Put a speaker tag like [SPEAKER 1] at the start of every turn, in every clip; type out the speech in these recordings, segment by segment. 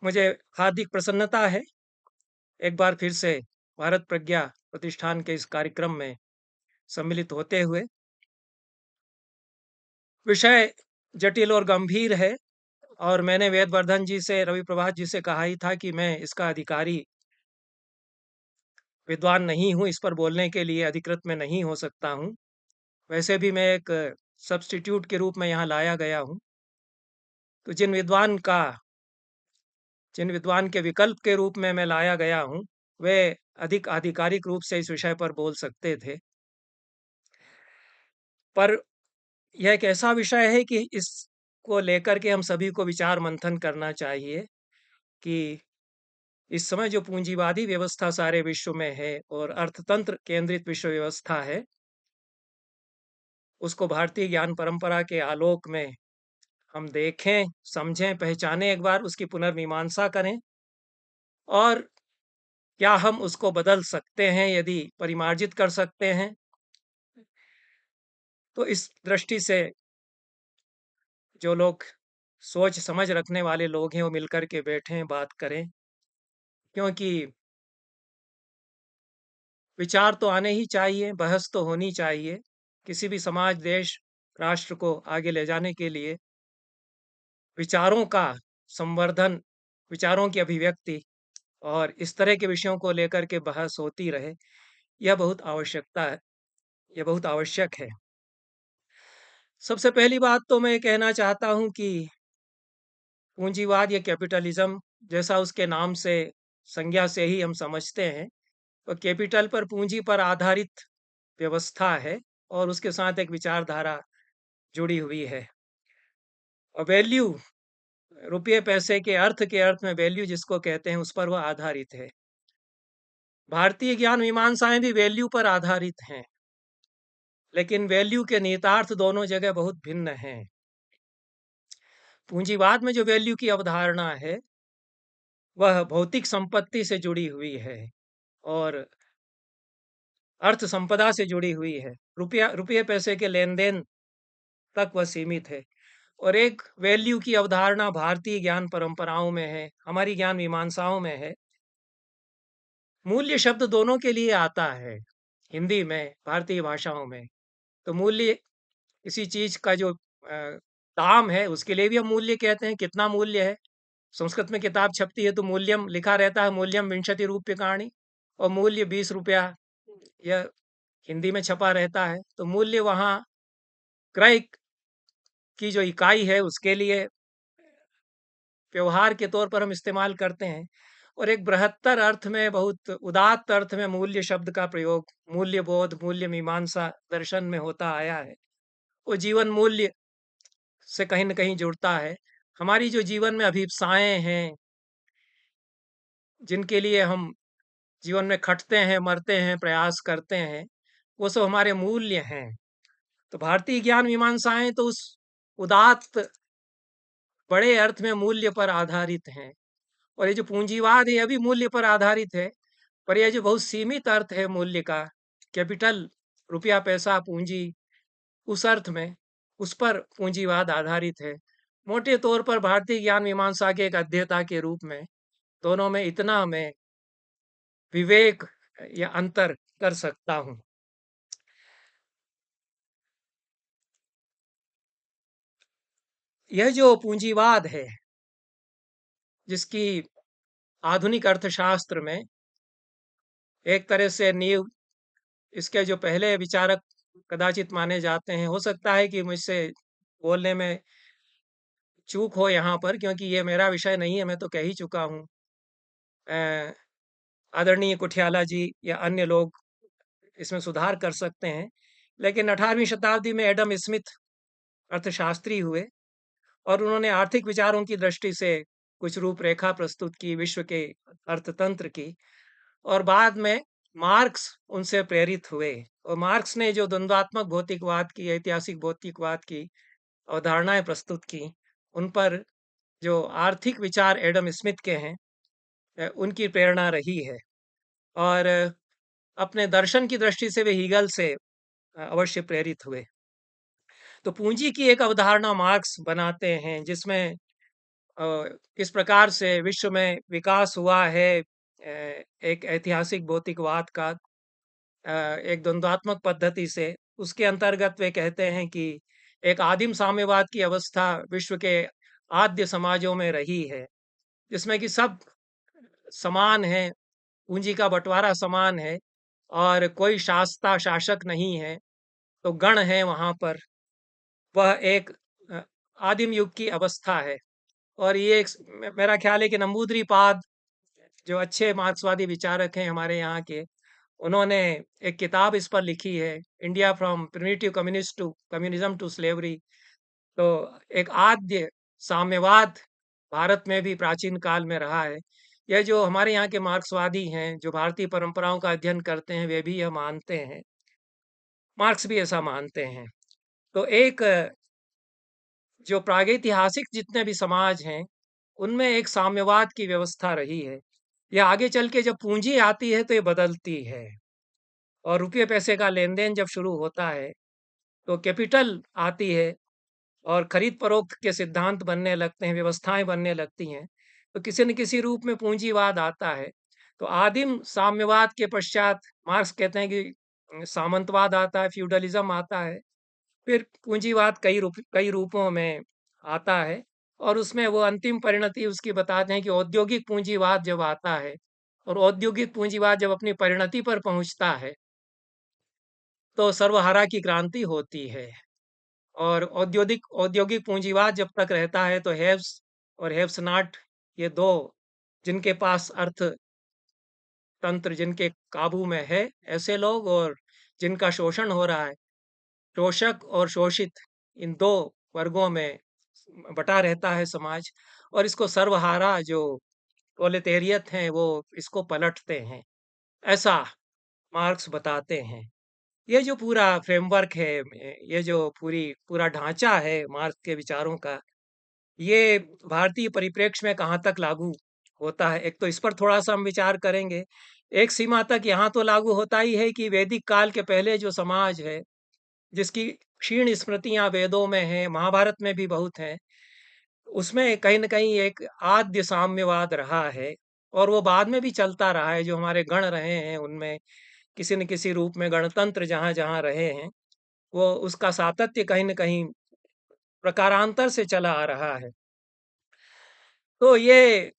[SPEAKER 1] मुझे हार्दिक प्रसन्नता है एक बार फिर से भारत प्रज्ञा प्रतिष्ठान के इस कार्यक्रम में सम्मिलित होते हुए। विषय जटिल और गंभीर है और मैंने वेदवर्धन जी से, रवि प्रभात जी से कहा ही था कि मैं इसका अधिकारी विद्वान नहीं हूँ, इस पर बोलने के लिए अधिकृत मैं नहीं हो सकता हूँ। वैसे भी मैं एक सब्स्टिट्यूट के रूप में यहाँ लाया गया हूँ। तो जिन विद्वान के विकल्प के रूप में मैं लाया गया हूँ, वे अधिक आधिकारिक रूप से इस विषय पर बोल सकते थे। पर यह एक ऐसा विषय है कि इसको लेकर के हम सभी को विचार मंथन करना चाहिए कि इस समय जो पूंजीवादी व्यवस्था सारे विश्व में है और अर्थतंत्र केंद्रित विश्व व्यवस्था है, उसको भारतीय ज्ञान परंपरा के आलोक में हम देखें, समझें, पहचानें, एक बार उसकी पुनर्मीमांसा करें और क्या हम उसको बदल सकते हैं, यदि परिमार्जित कर सकते हैं। तो इस दृष्टि से जो लोग सोच समझ रखने वाले लोग हैं, वो मिलकर के बैठें, बात करें, क्योंकि विचार तो आने ही चाहिए, बहस तो होनी चाहिए। किसी भी समाज, देश, राष्ट्र को आगे ले जाने के लिए विचारों का संवर्धन, विचारों की अभिव्यक्ति और इस तरह के विषयों को लेकर के बहस होती रहे, यह बहुत आवश्यकता है, यह बहुत आवश्यक है। सबसे पहली बात तो मैं कहना चाहता हूं कि पूंजीवाद या कैपिटलिज्म, जैसा उसके नाम से, संज्ञा से ही हम समझते हैं, तो कैपिटल पर, पूंजी पर आधारित व्यवस्था है और उसके साथ एक विचारधारा जुड़ी हुई है। और वैल्यू, रुपये पैसे के अर्थ में वैल्यू जिसको कहते हैं, उस पर वह आधारित है। भारतीय ज्ञान मीमांसाएं भी वैल्यू पर आधारित हैं, लेकिन वैल्यू के निहितार्थ दोनों जगह बहुत भिन्न हैं। पूंजीवाद में जो वैल्यू की अवधारणा है, वह भौतिक संपत्ति से जुड़ी हुई है और अर्थ संपदा से जुड़ी हुई है। रुपये पैसे के लेन देन तक वह सीमित है। और एक वैल्यू की अवधारणा भारतीय ज्ञान परंपराओं में है, हमारी ज्ञान मीमांसाओं में है। मूल्य शब्द दोनों के लिए आता है, हिंदी में, भारतीय भाषाओं में। तो मूल्य किसी चीज का जो दाम है, उसके लिए भी हम मूल्य कहते हैं। कितना मूल्य है? संस्कृत में किताब छपती है तो मूल्यम लिखा रहता है, मूल्यम विंशति रूप्यकाणि, और मूल्य 20 रुपया यह हिंदी में छपा रहता है। तो मूल्य वहाँ क्रय की जो इकाई है, उसके लिए व्यवहार के तौर पर हम इस्तेमाल करते हैं। और एक बृहत्तर अर्थ में, बहुत उदात्त अर्थ में मूल्य शब्द का प्रयोग मूल्य बोध, मूल्य मीमांसा दर्शन में होता आया है। वो जीवन मूल्य से कहीं न कहीं जुड़ता है। हमारी जो जीवन में अभिप्साएं हैं, जिनके लिए हम जीवन में खटते हैं, मरते हैं, प्रयास करते हैं, वो सब हमारे मूल्य हैं। तो भारतीय ज्ञान मीमांसाएं तो उस उदात्त बड़े अर्थ में मूल्य पर आधारित हैं। और ये जो पूंजीवाद है, यह भी मूल्य पर आधारित है, पर यह जो बहुत सीमित अर्थ है मूल्य का, कैपिटल, रुपया पैसा, पूंजी, उस अर्थ में, उस पर पूंजीवाद आधारित है। मोटे तौर पर भारतीय ज्ञान मीमांसा के एक अध्येता के रूप में दोनों में इतना मैं विवेक या अंतर कर सकता हूं। यह जो पूंजीवाद है, जिसकी आधुनिक अर्थशास्त्र में एक तरह से नींव, इसके जो पहले विचारक कदाचित माने जाते हैं, हो सकता है कि मुझसे बोलने में चूक हो यहाँ पर, क्योंकि ये मेरा विषय नहीं है, मैं तो कह ही चुका हूँ। आदरणीय कुठियाला जी या अन्य लोग इसमें सुधार कर सकते हैं। लेकिन 18वीं शताब्दी में एडम स्मिथ अर्थशास्त्री हुए और उन्होंने आर्थिक विचारों की दृष्टि से कुछ रूपरेखा प्रस्तुत की विश्व के अर्थतंत्र की। और बाद में मार्क्स उनसे प्रेरित हुए और मार्क्स ने जो द्वंद्वात्मक भौतिकवाद की, ऐतिहासिक भौतिकवाद की अवधारणाएं प्रस्तुत की, उन पर जो आर्थिक विचार एडम स्मिथ के हैं, उनकी प्रेरणा रही है। और अपने दर्शन की दृष्टि से वे हीगल से अवश्य प्रेरित हुए। तो पूंजी की एक अवधारणा मार्क्स बनाते हैं, जिसमें किस प्रकार से विश्व में विकास हुआ है एक ऐतिहासिक भौतिकवाद का एक द्वंद्वात्मक पद्धति से, उसके अंतर्गत वे कहते हैं कि एक आदिम साम्यवाद की अवस्था विश्व के आद्य समाजों में रही है, जिसमें कि सब समान है, पूंजी का बंटवारा समान है और कोई शासता शासक नहीं है, तो गण है वहाँ पर। वह एक अ, आदिम युग की अवस्था है। और ये एक मेरा ख्याल है कि नंबूद्रिपाद जो अच्छे मार्क्सवादी विचारक हैं हमारे यहाँ के, उन्होंने एक किताब इस पर लिखी है, India from primitive communist to communism to slavery. तो एक आद्य साम्यवाद भारत में भी प्राचीन काल में रहा है। यह जो हमारे यहाँ के मार्क्सवादी हैं, जो भारतीय परंपराओं का अध्ययन करते हैं, वे भी यह मानते हैं, मार्क्स भी ऐसा मानते हैं। तो एक जो प्रागैतिहासिक जितने भी समाज हैं, उनमें एक साम्यवाद की व्यवस्था रही है। यह आगे चल के जब पूंजी आती है तो ये बदलती है, और रुपये पैसे का लेन-देन जब शुरू होता है, तो कैपिटल आती है और खरीद फरोख्त के सिद्धांत बनने लगते हैं, व्यवस्थाएं बनने लगती हैं। तो किसी न किसी रूप में पूंजीवाद आता है। तो आदिम साम्यवाद के पश्चात मार्क्स कहते हैं कि सामंतवाद आता है, फ्यूडलिज्म आता है। फिर पूंजीवाद कई रूपों में आता है, और उसमें वो अंतिम परिणति उसकी बताते हैं कि औद्योगिक पूंजीवाद जब आता है, और औद्योगिक पूंजीवाद जब अपनी परिणति पर पहुंचता है, तो सर्वहारा की क्रांति होती है। और औद्योगिक औद्योगिक पूंजीवाद जब तक रहता है तो हैव्स और हैव्स नॉट, ये दो, जिनके पास अर्थतंत्र जिनके काबू में है, ऐसे लोग, और जिनका शोषण हो रहा है, शोषक और शोषित, इन दो वर्गों में बटा रहता है समाज। और इसको सर्वहारा जो प्रोलेटेरियत हैं वो इसको पलटते हैं, ऐसा मार्क्स बताते हैं। ये जो पूरा फ्रेमवर्क है, ये जो पूरा ढांचा है मार्क्स के विचारों का, ये भारतीय परिप्रेक्ष्य में कहाँ तक लागू होता है, एक तो इस पर थोड़ा सा हम विचार करेंगे। एक सीमा तक यहाँ तो लागू होता ही है कि वैदिक काल के पहले जो समाज है, जिसकी क्षीण स्मृतियां वेदों में हैं, महाभारत में भी बहुत हैं, उसमें कहीं न कहीं एक आद्य साम्यवाद रहा है, और वो बाद में भी चलता रहा है। जो हमारे गण रहे हैं, उनमें किसी न किसी रूप में गणतंत्र जहाँ-जहाँ रहे हैं, वो उसका सातत्य कहीं न कहीं प्रकारांतर से चला आ रहा है। तो ये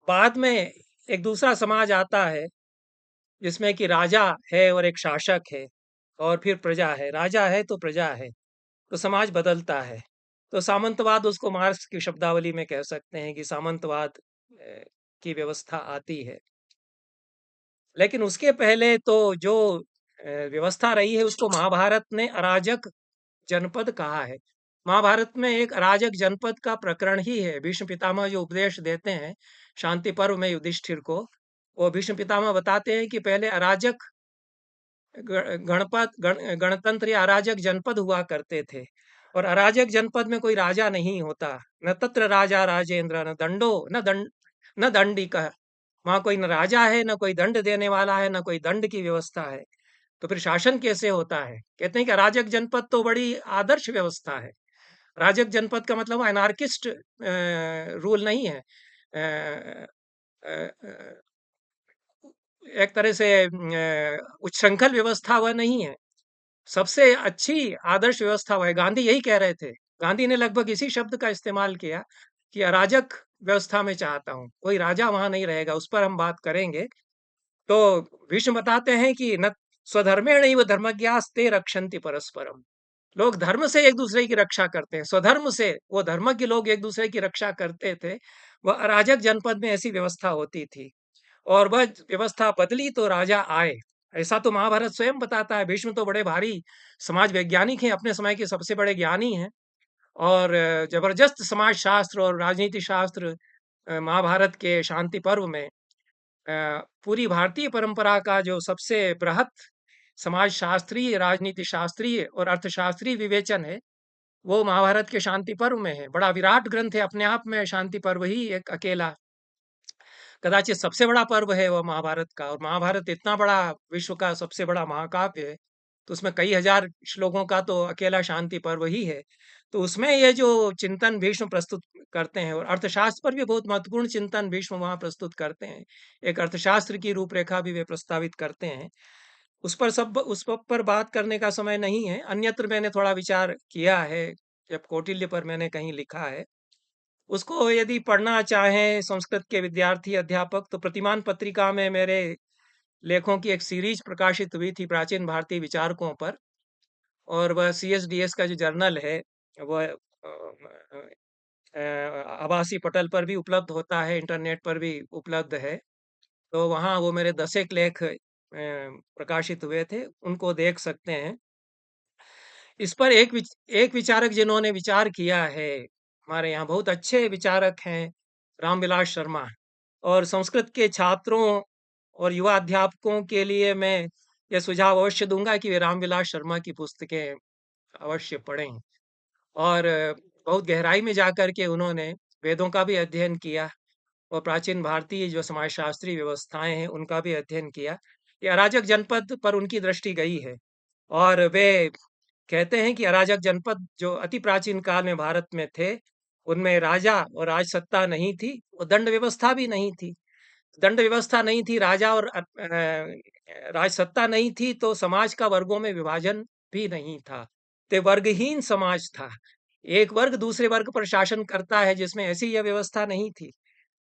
[SPEAKER 1] बाद में एक दूसरा समाज आता है, जिसमें कि राजा है और एक शासक है, और फिर प्रजा है। राजा है तो प्रजा है, तो समाज बदलता है। तो सामंतवाद उसको मार्क्स की शब्दावली में कह सकते हैं कि सामंतवाद की व्यवस्था आती है। लेकिन उसके पहले तो जो व्यवस्था रही है, उसको महाभारत ने अराजक जनपद कहा है। महाभारत में एक अराजक जनपद का प्रकरण ही है। भीष्म पितामह जो उपदेश देते हैं शांति पर्व में युधिष्ठिर को, वो भीष्म पितामह बताते हैं कि पहले अराजक गणतंत्र या अराजक जनपद हुआ करते थे, और अराजक जनपद में कोई राजा नहीं होता। न तत्र राजा राजेंद्र, न दंडो न दंड न दंडिका। वहां कोई न राजा है, न कोई दंड देने वाला है, न कोई दंड की व्यवस्था है। तो फिर शासन कैसे होता है? कहते हैं कि अराजक जनपद तो बड़ी आदर्श व्यवस्था है। राजक जनपद का मतलब अनार्किस्ट रूल नहीं है। अ, अ, अ, एक तरह से उच्छृंखल व्यवस्था वह नहीं है। सबसे अच्छी आदर्श व्यवस्था वह है। गांधी यही कह रहे थे। गांधी ने लगभग इसी शब्द का इस्तेमाल किया कि अराजक व्यवस्था में चाहता हूँ, कोई राजा वहां नहीं रहेगा। उस पर हम बात करेंगे। तो भीष्म बताते हैं कि न स्वधर्मेणैव धर्मज्ञास्ते रक्षन्ति परस्परम। लोग धर्म से एक दूसरे की रक्षा करते हैं, स्वधर्म से वो धर्मज्ञ लोग एक दूसरे की रक्षा करते थे। वह अराजक जनपद में ऐसी व्यवस्था होती थी, और वह व्यवस्था बदली तो राजा आए। ऐसा तो महाभारत स्वयं बताता है। भीष्म तो बड़े भारी समाज वैज्ञानिक हैं, अपने समय के सबसे बड़े ज्ञानी हैं, और जबरदस्त समाज शास्त्र और राजनीति शास्त्र महाभारत के शांति पर्व में पूरी भारतीय परंपरा का जो सबसे बृहत समाज शास्त्रीय, राजनीति शास्त्रीय और अर्थशास्त्रीय विवेचन है, वो महाभारत के शांति पर्व में है। बड़ा विराट ग्रंथ है अपने आप में शांति पर्व ही, एक अकेला कदाचित सबसे बड़ा पर्व है वह महाभारत का। और महाभारत इतना बड़ा विश्व का सबसे बड़ा महाकाव्य है तो उसमें कई हजार श्लोकों का तो अकेला शांति पर्व ही है। तो उसमें ये जो चिंतन भीष्म प्रस्तुत करते हैं, और अर्थशास्त्र पर भी बहुत महत्वपूर्ण चिंतन भीष्म वहाँ प्रस्तुत करते हैं। एक अर्थशास्त्र की रूपरेखा भी वे प्रस्तावित करते हैं। उस पर बात करने का समय नहीं है। अन्यत्र मैंने थोड़ा विचार किया है, जब कौटिल्य पर मैंने कहीं लिखा है। उसको यदि पढ़ना चाहें संस्कृत के विद्यार्थी अध्यापक, तो प्रतिमान पत्रिका में मेरे लेखों की एक सीरीज प्रकाशित हुई थी प्राचीन भारतीय विचारकों पर, और वह CSDS का जो जर्नल है, वह आभासी पटल पर भी उपलब्ध होता है, इंटरनेट पर भी उपलब्ध है। तो वहाँ वो मेरे 10 एक लेख प्रकाशित हुए थे, उनको देख सकते हैं। इस पर एक विचारक जिन्होंने विचार किया है, हमारे यहाँ बहुत अच्छे विचारक हैं, रामविलास शर्मा। और संस्कृत के छात्रों और युवा अध्यापकों के लिए मैं यह सुझाव अवश्य दूंगा कि वे रामविलास शर्मा की पुस्तकें अवश्य पढ़ें। और बहुत गहराई में जाकर के उन्होंने वेदों का भी अध्ययन किया, और प्राचीन भारतीय जो समाजशास्त्री व्यवस्थाएं हैं उनका भी अध्ययन किया। ये अराजक जनपद पर उनकी दृष्टि गई है, और वे कहते हैं कि अराजक जनपद जो अति प्राचीन काल में भारत में थे, उनमें राजा और राजसत्ता नहीं थी, और दंड व्यवस्था भी नहीं थी। दंड व्यवस्था नहीं थी, राजा और राजसत्ता नहीं थी, तो समाज का वर्गों में विभाजन भी नहीं था। ते वर्गहीन समाज था। एक वर्ग दूसरे वर्ग पर शासन करता है, जिसमें ऐसी यह व्यवस्था नहीं थी।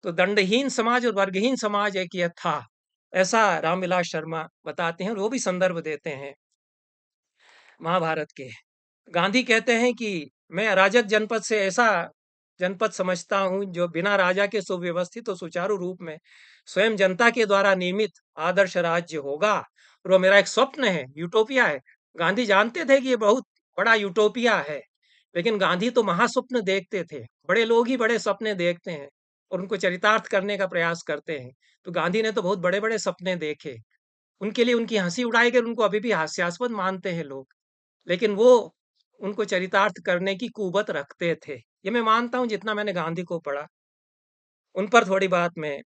[SPEAKER 1] तो दंडहीन समाज और वर्गहीन समाज एक यह था, ऐसा रामविलास शर्मा बताते हैं, और वो भी संदर्भ देते हैं महाभारत के। गांधी कहते हैं कि मैं अराजक जनपद से ऐसा जनपद समझता हूं जो बिना राजा के सुव्यवस्थित और सुचारू रूप में स्वयं जनता के द्वारा नियमित आदर्श राज्य होगा, और वो मेरा एक स्वप्न है, यूटोपिया है। गांधी जानते थे कि ये बहुत बड़ा यूटोपिया है, लेकिन गांधी तो महास्वप्न देखते थे। बड़े लोग ही बड़े सपने देखते हैं और उनको चरितार्थ करने का प्रयास करते हैं। तो गांधी ने तो बहुत बड़े बड़े सपने देखे, उनके लिए उनकी हंसी उड़ाई गई, उनको अभी भी हास्यास्पद मानते हैं लोग, लेकिन वो उनको चरितार्थ करने की कुवत रखते थे। ये मैं मानता हूँ, जितना मैंने गांधी को पढ़ा। उन पर थोड़ी बात मैं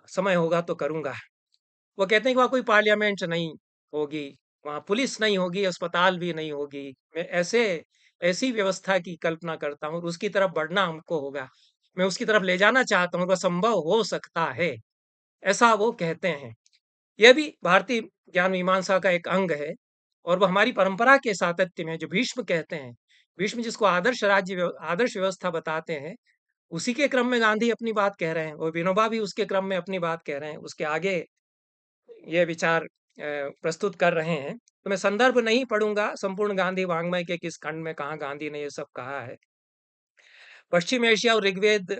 [SPEAKER 1] समय होगा तो करूँगा। वो कहते हैं कि वहाँ कोई पार्लियामेंट नहीं होगी, वहाँ पुलिस नहीं होगी, अस्पताल भी नहीं होगी। मैं ऐसी व्यवस्था की कल्पना करता हूँ, और उसकी तरफ बढ़ना हमको होगा। मैं उसकी तरफ ले जाना चाहता हूँ, वह संभव हो सकता है, ऐसा वो कहते हैं। यह भी भारतीय ज्ञान मीमांसा का एक अंग है, और वह हमारी परंपरा के सातत्य में, जो भीष्म कहते हैं, भीष्म जिसको आदर्श व्यवस्था बताते हैं, उसी के क्रम में गांधी अपनी बात कह रहे हैं, और विनोबा भी उसके क्रम में अपनी बात कह रहे हैं, उसके आगे ये विचार प्रस्तुत कर रहे हैं। तो मैं संदर्भ नहीं पढ़ूंगा संपूर्ण गांधी वाङ्मय के किस खंड में कहाँ गांधी ने ये सब कहा है। पश्चिम एशिया और ऋग्वेद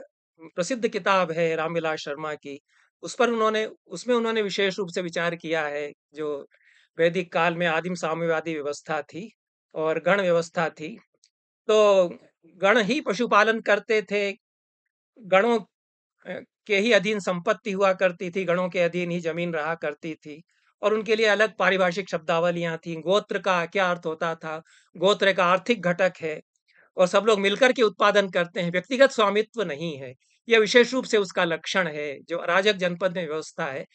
[SPEAKER 1] प्रसिद्ध किताब है रामविलास शर्मा की। उसमें उन्होंने विशेष रूप से विचार किया है, जो वैदिक काल में आदिम साम्यवादी व्यवस्था थी और गण व्यवस्था थी। तो गण ही पशुपालन करते थे, गणों के ही अधीन संपत्ति हुआ करती थी, गणों के अधीन ही जमीन रहा करती थी, और उनके लिए अलग पारिभाषिक शब्दावलियां थी। गोत्र का क्या अर्थ होता था? गोत्र का आर्थिक घटक है, और सब लोग मिलकर के उत्पादन करते हैं, व्यक्तिगत स्वामित्व नहीं है। यह विशेष रूप से उसका लक्षण है जो अराजक जनपद में व्यवस्था है,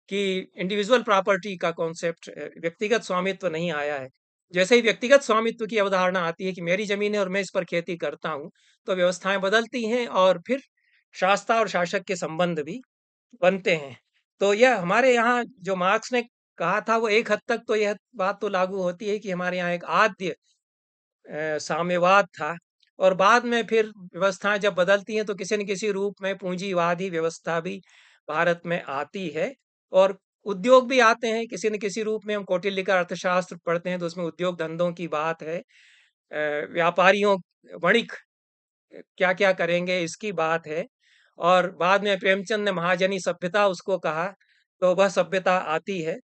[SPEAKER 1] कि इंडिविजुअल प्रॉपर्टी का कॉन्सेप्ट, व्यक्तिगत स्वामित्व नहीं आया है। जैसे ही व्यक्तिगत स्वामित्व की अवधारणा आती है कि मेरी जमीन है और मैं इस पर खेती करता हूँ, तो व्यवस्थाएं बदलती हैं, और फिर शास्ता और शासक के संबंध भी बनते हैं। तो यह हमारे यहाँ जो मार्क्स ने कहा था, वो एक हद तक तो यह बात तो लागू होती है कि हमारे यहाँ एक आद्य साम्यवाद था, और बाद में फिर व्यवस्थाएं जब बदलती हैं, तो किसी न किसी रूप में पूंजीवादी व्यवस्था भी भारत में आती है, और उद्योग भी आते हैं किसी न किसी रूप में। हम कौटिल्य का अर्थशास्त्र पढ़ते हैं, तो उसमें उद्योग धंधों की बात है, व्यापारियों, वणिक क्या क्या करेंगे इसकी बात है। और बाद में प्रेमचंद ने महाजनी सभ्यता उसको कहा, तो वह सभ्यता आती है।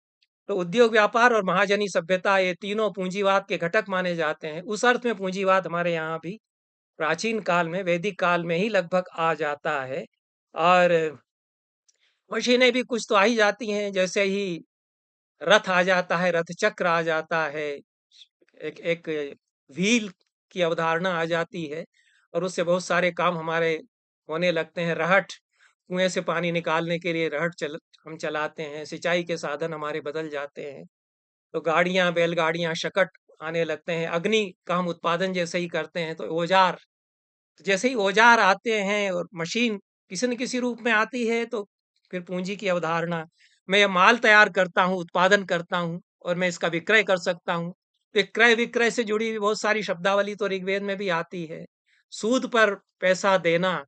[SPEAKER 1] तो उद्योग व्यापार और महाजनी सभ्यता, ये तीनों पूंजीवाद के घटक माने जाते हैं। उस अर्थ में पूंजीवाद हमारे यहाँ भी प्राचीन काल में, वैदिक काल में ही लगभग आ जाता है। और मशीनें भी कुछ तो आ ही जाती हैं, जैसे ही रथ आ जाता है, रथ चक्र आ जाता है, एक एक व्हील की अवधारणा आ जाती है, और उससे बहुत सारे काम हमारे होने लगते हैं। रहट, कुएं से पानी निकालने के लिए रहट हम चलाते हैं, सिंचाई के साधन हमारे बदल जाते हैं। तो गाड़ियाँ, बैलगाड़ियाँ, शकट आने लगते हैं। अग्नि का हम उत्पादन जैसे ही करते हैं तो औज़ार, जैसे ही औज़ार आते हैं और मशीन किसी न किसी रूप में आती है तो फिर पूँजी की अवधारणा। मैं ये माल तैयार करता हूँ, उत्पादन करता हूँ और मैं इसका विक्रय कर सकता हूँ। तो क्रय-विक्रय से जुड़ी हुई बहुत सारी शब्दावली तो ऋग्वेद में भी आती है। सूद पर पैसा देना,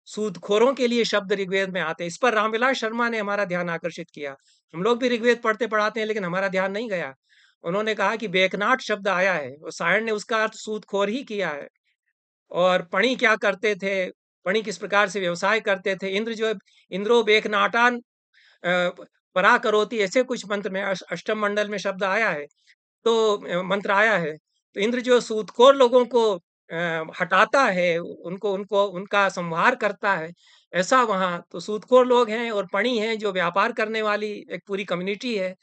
[SPEAKER 1] सूदखोरों के लिए शब्द ऋग्वेद में आते हैं। इस पर रामविलास शर्मा ने हमारा ध्यान आकर्षित किया। हम लोग भी ऋग्वेद पढ़ते पढ़ाते हैं लेकिन हमारा ध्यान नहीं गया। उन्होंने कहा कि बेकनाट शब्द आया है और सायण ने उसका अर्थ सूदखोर ही किया है। और पणि क्या करते थे, पणि किस प्रकार से व्यवसाय करते थे। इंद्र जो है, इंद्रो बेकनाटान परा करोति, ऐसे कुछ मंत्र में अष्टम मंडल में शब्द आया है। तो मंत्र आया है। तो इंद्र जो सूदखोर लोगों को हटाता है, उनको उनको उनका संहार करता है, ऐसा वहाँ तो सूदखोर लोग हैं और पणि हैं जो व्यापार करने वाली एक पूरी कम्युनिटी है।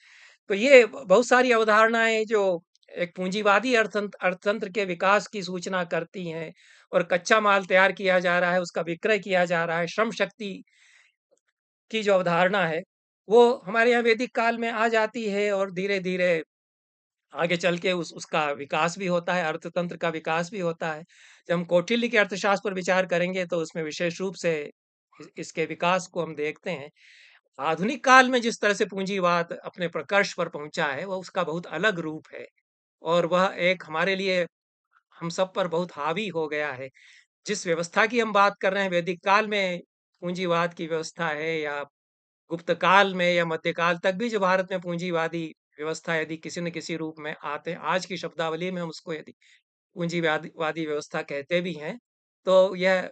[SPEAKER 1] तो ये बहुत सारी अवधारणाएँ जो एक पूंजीवादी अर्थतंत्र के विकास की सूचना करती हैं और कच्चा माल तैयार किया जा रहा है, उसका विक्रय किया जा रहा है, श्रम शक्ति की जो अवधारणा है, वो हमारे यहाँ वैदिक काल में आ जाती है और धीरे-धीरे आगे चल के उसका विकास भी होता है, अर्थतंत्र का विकास भी होता है। जब हम कौटिल्य के अर्थशास्त्र पर विचार करेंगे तो उसमें विशेष रूप से इसके विकास को हम देखते हैं। आधुनिक काल में जिस तरह से पूंजीवाद अपने प्रकर्ष पर पहुँचा है, वह उसका बहुत अलग रूप है और वह एक हमारे लिए हम सब पर बहुत हावी हो गया है। जिस व्यवस्था की हम बात कर रहे हैं, वैदिक काल में पूंजीवाद की व्यवस्था है या गुप्त काल में या मध्यकाल तक भी जो भारत में पूंजीवादी व्यवस्था यदि किसी न किसी रूप में आते हैं, आज की शब्दावली में हम उसको यदि पूंजीवादी वादी व्यवस्था कहते भी हैं, तो यह